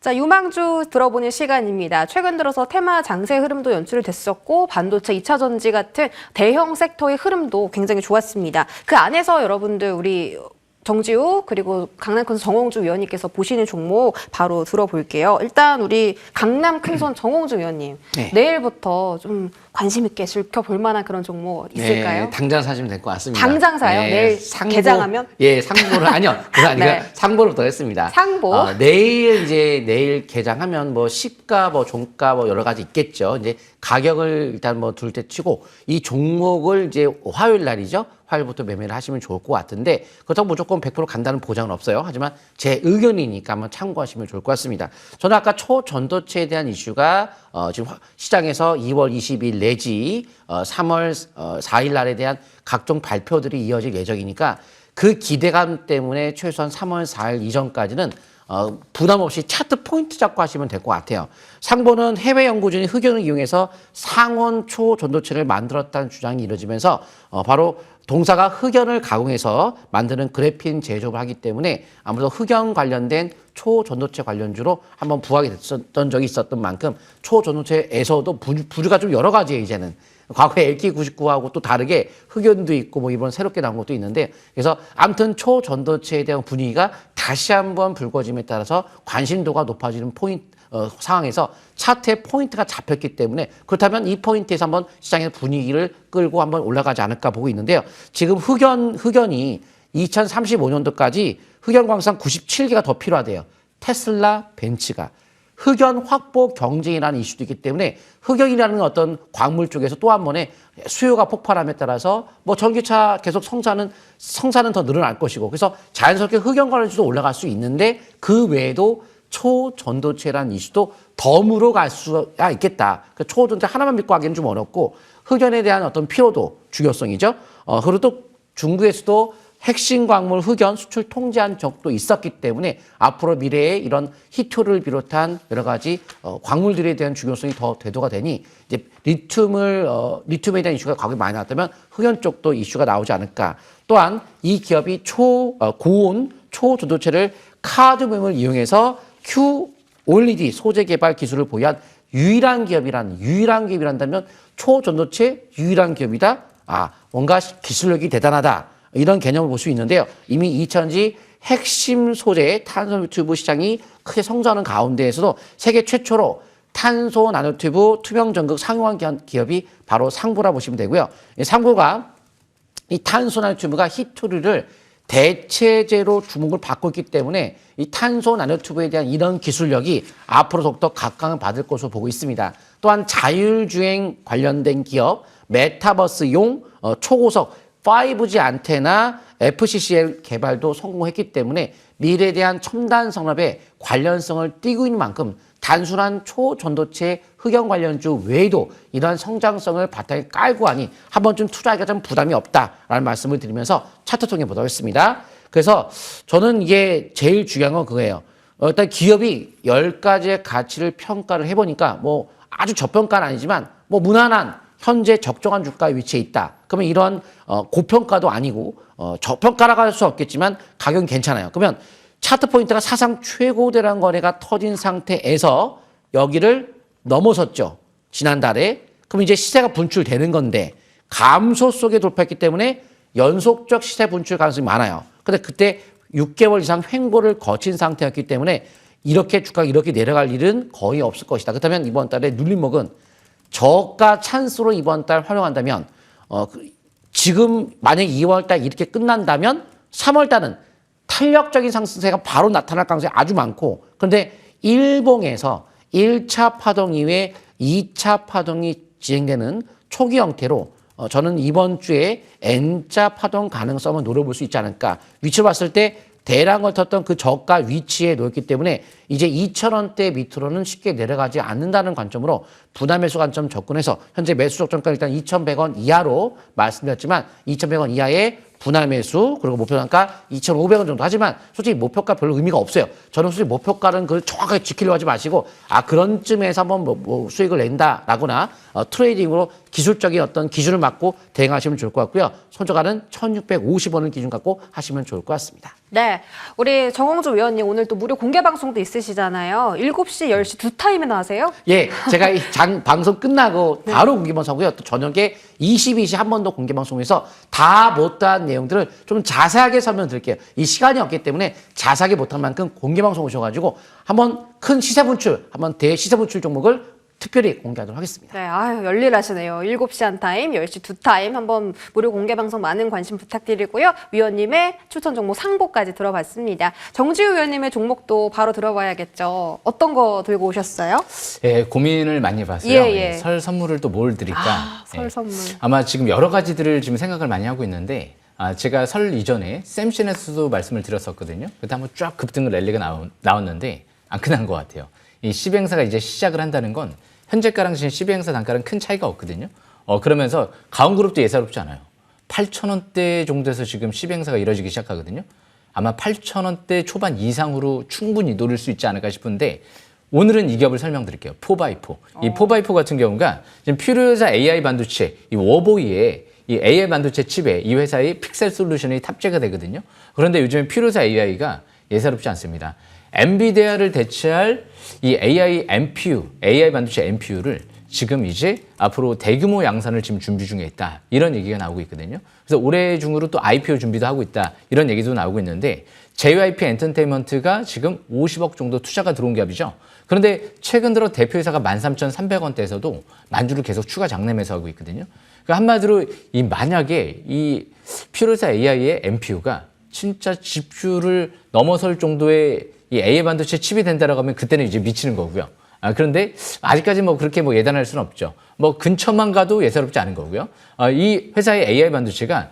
자, 유망주 들어보는 시간입니다. 최근 들어서 테마 장세 흐름도 연출이 됐었고 반도체 2차 전지 같은 대형 섹터의 흐름도 굉장히 좋았습니다. 그 안에서 여러분들 우리 정지우 그리고 강남 큰손 정홍주 위원님께서 보시는 종목 바로 들어볼게요. 일단 우리 강남 큰손 정홍주 위원님 네. 내일부터 좀 관심 있게 지켜볼 만한 그런 종목 있을까요? 네, 당장 사시면 될 것 같습니다. 당장 사요? 내일 개장하면? 예, 상보를 아니요. 그거 아니라 네. 상보를 더 했습니다. 상보? 내일 개장하면 뭐 시가 뭐 종가 뭐 여러 가지 있겠죠. 이제 가격을 일단 뭐 둘 때 치고 이 종목을 이제 화요일 날이죠. 화요일부터 매매를 하시면 좋을 것 같은데 그렇다고 무조건 100% 간다는 보장은 없어요. 하지만 제 의견이니까 한번 참고하시면 좋을 것 같습니다. 저는 아까 초전도체에 대한 이슈가 지금 시장에서 2월 20일 내지 3월 4일 날에 대한 각종 발표들이 이어질 예정이니까 그 기대감 때문에 최소한 3월 4일 이전까지는 부담 없이 차트 포인트 잡고 하시면 될 것 같아요. 상보는 해외 연구진이 흑연을 이용해서 상온 초전도체를 만들었다는 주장이 이루어지면서 바로 동사가 흑연을 가공해서 만드는 그래핀 제조업을 하기 때문에 아무래도 흑연 관련된 초전도체 관련주로 한번 부각이 됐었던 적이 있었던 만큼 초전도체에서도 부류가 좀 여러 가지예요, 이제는. 과거에 LK99하고 또 다르게 흑연도 있고 뭐 이번 새롭게 나온 것도 있는데 그래서 아무튼 초전도체에 대한 분위기가 다시 한번 불거짐에 따라서 관심도가 높아지는 상황에서 차트의 포인트가 잡혔기 때문에 그렇다면 이 포인트에서 한번 시장의 분위기를 끌고 한번 올라가지 않을까 보고 있는데요. 지금 흑연이 2035년도까지 흑연 광산 97개가 더 필요하대요. 테슬라, 벤츠가. 흑연 확보 경쟁이라는 이슈도 있기 때문에 흑연이라는 어떤 광물 쪽에서 또 한 번에 수요가 폭발함에 따라서 뭐 전기차 계속 성사는 더 늘어날 것이고 그래서 자연스럽게 흑연 관련주도 올라갈 수 있는데 그 외에도 초전도체라는 이슈도 덤으로 갈 수가 있겠다. 그 초전도체 하나만 믿고 하기는 좀 어렵고 흑연에 대한 어떤 피로도 중요성이죠. 그리고 또 중국에서도 핵심 광물 흑연 수출 통제한 적도 있었기 때문에 앞으로 미래에 이런 히토를 비롯한 여러 가지 광물들에 대한 중요성이 더 대두가 되니 이제 리튬에 대한 이슈가 과거에 많이 나왔다면 흑연 쪽도 이슈가 나오지 않을까. 또한 이 기업이 고온 초전도체를 카드뮴을 이용해서 QOLED 소재 개발 기술을 보유한 유일한 기업이란다면 초전도체 유일한 기업이다. 뭔가 기술력이 대단하다. 이런 개념을 볼 수 있는데요. 이미 2000지 핵심 소재의 탄소 나노튜브 시장이 크게 성장하는 가운데에서도 세계 최초로 탄소 나노튜브 투명 전극 상용한 기업이 바로 상보라 보시면 되고요. 상보가 이 탄소 나노튜브가 히토류를 대체제로 주목을 받고 있기 때문에 이 탄소 나노튜브에 대한 이런 기술력이 앞으로 더욱더 각광을 받을 것으로 보고 있습니다. 또한 자율주행 관련된 기업, 메타버스용 초고속 5G 안테나 FCCL 개발도 성공했기 때문에 미래에 대한 첨단 산업의 관련성을 띠고 있는 만큼 단순한 초전도체 흑연 관련주 외에도 이러한 성장성을 바탕에 깔고 하니 한 번쯤 투자하기가 좀 부담이 없다라는 말씀을 드리면서 차트 통해 보도록 하겠습니다. 그래서 저는 이게 제일 중요한 건 그거예요. 일단 기업이 10가지의 가치를 평가를 해보니까 뭐 아주 저평가는 아니지만 뭐 무난한 현재 적정한 주가에 위치해 있다. 그러면 이런 고평가도 아니고 저평가라고 할 수 없겠지만 가격은 괜찮아요. 그러면 차트 포인트가 사상 최고 대량 거래가 터진 상태에서 여기를 넘어섰죠. 지난달에. 그럼 이제 시세가 분출되는 건데 감소 속에 돌파했기 때문에 연속적 시세 분출 가능성이 많아요. 근데 그때 6개월 이상 횡보를 거친 상태였기 때문에 이렇게 주가가 이렇게 내려갈 일은 거의 없을 것이다. 그렇다면 이번 달에 눌림목은 저가 찬스로 이번 달 활용한다면 지금 만약에 2월 달 이렇게 끝난다면 3월 달은 탄력적인 상승세가 바로 나타날 가능성이 아주 많고 그런데 일봉에서 1차 파동 이후에 2차 파동이 진행되는 초기 형태로 저는 이번 주에 N자 파동 가능성을 노려볼 수 있지 않을까. 위치를 봤을 때 대량을 텄던 그 저가 위치에 놓였기 때문에 이제 2,000원대 밑으로는 쉽게 내려가지 않는다는 관점으로 분할 매수 관점 접근해서 현재 매수 적정가 일단 2,100원 이하로 말씀드렸지만 2,100원 이하의 분할 매수 그리고 목표 단가 2,500원 정도 하지만 솔직히 목표가 별로 의미가 없어요. 저는 솔직히 목표가는 그걸 정확하게 지키려고 하지 마시고 그런 쯤에서 한번 뭐 수익을 낸다라거나 트레이딩으로 기술적인 어떤 기준을 맞고 대응하시면 좋을 것 같고요. 손절가는 1,650원을 기준 갖고 하시면 좋을 것 같습니다. 네, 우리 정홍주 위원님 오늘 또 무료 공개 방송도 있으시잖아요. 7시, 10시 두 타임이나 하세요? 예, 제가 이 방송 끝나고 바로 공개 방송하고요. 또 저녁에 22시 한 번 더 공개 방송에서 다 못한 내용들을 좀 자세하게 설명드릴게요. 이 시간이 없기 때문에 자세하게 못한 만큼 공개 방송 오셔가지고 한번 큰 시세 분출, 한번 대시세 분출 종목을 특별히 공개하도록 하겠습니다. 네, 아유, 열일하시네요. 7시 한 타임, 10시 두 타임 한번 무료 공개 방송 많은 관심 부탁드리고요. 위원님의 추천 종목 상보까지 들어봤습니다. 정지우 위원님의 종목도 바로 들어봐야겠죠. 어떤 거 들고 오셨어요? 예, 고민을 많이 해봤어요. 예, 예. 설 선물을 또 뭘 드릴까? 설 예. 선물. 아마 지금 여러 가지들을 지금 생각을 많이 하고 있는데 제가 설 이전에 샘시네스도 말씀을 드렸었거든요. 그때 한번 쫙 급등을 랠리가 나왔는데 안 끝난 것 같아요. 이 시행사가 이제 시작을 한다는 건 현재가랑 지금 시행사 단가랑 큰 차이가 없거든요. 그러면서 가온그룹도 예사롭지 않아요. 8,000원대 정도에서 지금 시행사가 이뤄지기 시작하거든요. 아마 8,000원대 초반 이상으로 충분히 노릴 수 있지 않을까 싶은데 오늘은 이 기업을 설명드릴게요. 4x4. 이 4x4 같은 경우가 지금 퓨르자 AI 반도체, 이 워보이에 이 AI 반도체 칩에 이 회사의 픽셀 솔루션이 탑재가 되거든요. 그런데 요즘 퓨르자 AI가 예사롭지 않습니다. 엔비디아를 대체할 이 AI NPU, AI 반도체 NPU를 지금 이제 앞으로 대규모 양산을 지금 준비 중에 있다. 이런 얘기가 나오고 있거든요. 그래서 올해 중으로 또 IPO 준비도 하고 있다. 이런 얘기도 나오고 있는데 JYP 엔터테인먼트가 지금 50억 정도 투자가 들어온 기업이죠. 그런데 최근 들어 대표이사가 13,300원대에서도 만주를 계속 추가 장내 매수하고 있거든요. 그러니까 한마디로 이 만약에 이 퓨르사 AI의 NPU가 진짜 GPU를 넘어설 정도의 이 AI 반도체 칩이 된다라고 하면 그때는 이제 미치는 거고요. 그런데 아직까지 뭐 그렇게 뭐 예단할 수는 없죠. 뭐 근처만 가도 예사롭지 않은 거고요. 이 회사의 AI 반도체가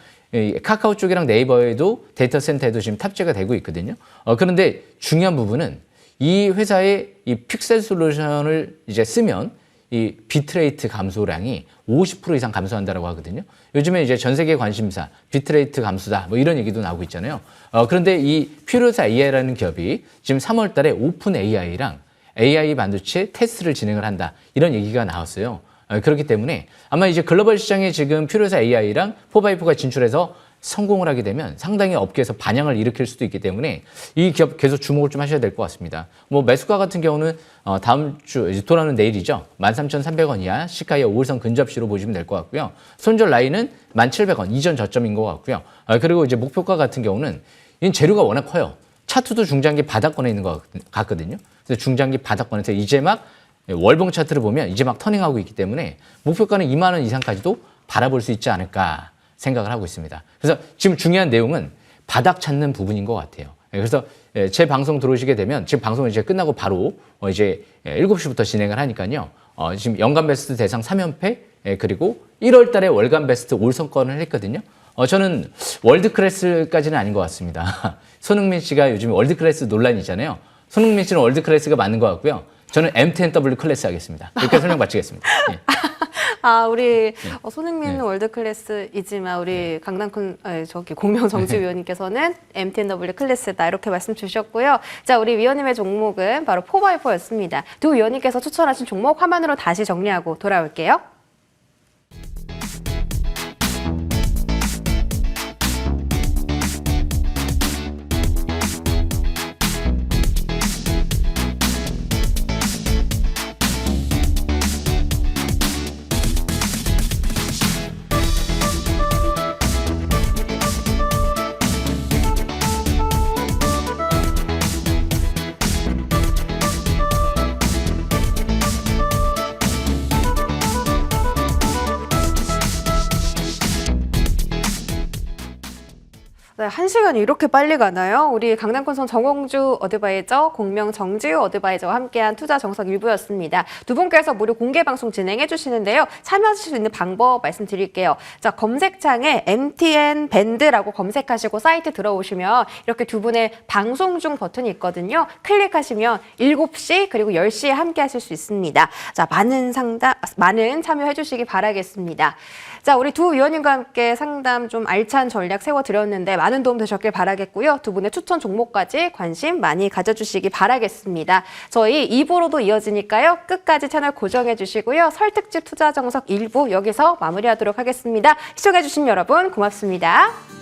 카카오 쪽이랑 네이버에도 데이터 센터에도 지금 탑재가 되고 있거든요. 그런데 중요한 부분은 이 회사의 이 픽셀 솔루션을 이제 쓰면 이 비트레이트 감소량이 50% 이상 감소한다라고 하거든요. 요즘에 이제 전 세계 관심사 비트레이트 감소다 뭐 이런 얘기도 나오고 있잖아요. 그런데 이 퓨르사 AI라는 기업이 지금 3월 달에 오픈 AI랑 AI 반도체 테스트를 진행을 한다. 이런 얘기가 나왔어요. 그렇기 때문에 아마 이제 글로벌 시장에 지금 퓨르사 AI랑 4x4가 진출해서 성공을 하게 되면 상당히 업계에서 반향을 일으킬 수도 있기 때문에 이 기업 계속 주목을 좀 하셔야 될 것 같습니다. 뭐 매수가 같은 경우는 다음 주 이제 돌아오는 내일이죠. 13,300원 이하 시가의 5일선 근접시로 보시면 될 것 같고요. 손절 라인은 1,700원 이전 저점인 것 같고요. 그리고 이제 목표가 같은 경우는 이 재료가 워낙 커요. 차트도 중장기 바닥권에 있는 것 같거든요. 그래서 중장기 바닥권에서 이제 막 월봉 차트를 보면 이제 막 터닝하고 있기 때문에 목표가는 2만 원 이상까지도 바라볼 수 있지 않을까 생각을 하고 있습니다. 그래서 지금 중요한 내용은 바닥 찾는 부분인 것 같아요. 그래서 제 방송 들어오시게 되면 지금 방송은 이제 끝나고 바로 이제 7시부터 진행을 하니까요. 지금 연간 베스트 대상 3연패 그리고 1월 달에 월간 베스트 올선권을 했거든요. 저는 월드 클래스까지는 아닌 것 같습니다. 손흥민 씨가 요즘 월드 클래스 논란이잖아요. 손흥민 씨는 월드 클래스가 맞는 것 같고요. 저는 M10W 클래스 하겠습니다. 이렇게 설명 마치겠습니다. 예. 우리 손흥민은 월드 클래스이지만 우리 강남군 공명 정치위원님께서는 M10W 클래스다 이렇게 말씀 주셨고요. 자, 우리 위원님의 종목은 바로 4x4였습니다. 두 위원님께서 추천하신 종목 화면으로 다시 정리하고 돌아올게요. 네, 1시간이 이렇게 빨리 가나요? 우리 강남콘선 정홍주 어드바이저, 공명 정지우 어드바이저와 함께한 투자 정석 1부였습니다. 두 분께서 무료 공개 방송 진행해 주시는데요. 참여하실 수 있는 방법 말씀드릴게요. 자, 검색창에 MTN 밴드라고 검색하시고 사이트 들어오시면 이렇게 두 분의 방송 중 버튼이 있거든요. 클릭하시면 7시 그리고 10시에 함께 하실 수 있습니다. 자, 많은 참여해 주시기 바라겠습니다. 자, 우리 두 위원님과 함께 상담 좀 알찬 전략 세워드렸는데 많은 많은 도움 되셨길 바라겠고요. 두 분의 추천 종목까지 관심 많이 가져주시기 바라겠습니다. 저희 2부로도 이어지니까요. 끝까지 채널 고정해 주시고요. 설 특집 투자 정석 1부 여기서 마무리하도록 하겠습니다. 시청해 주신 여러분 고맙습니다.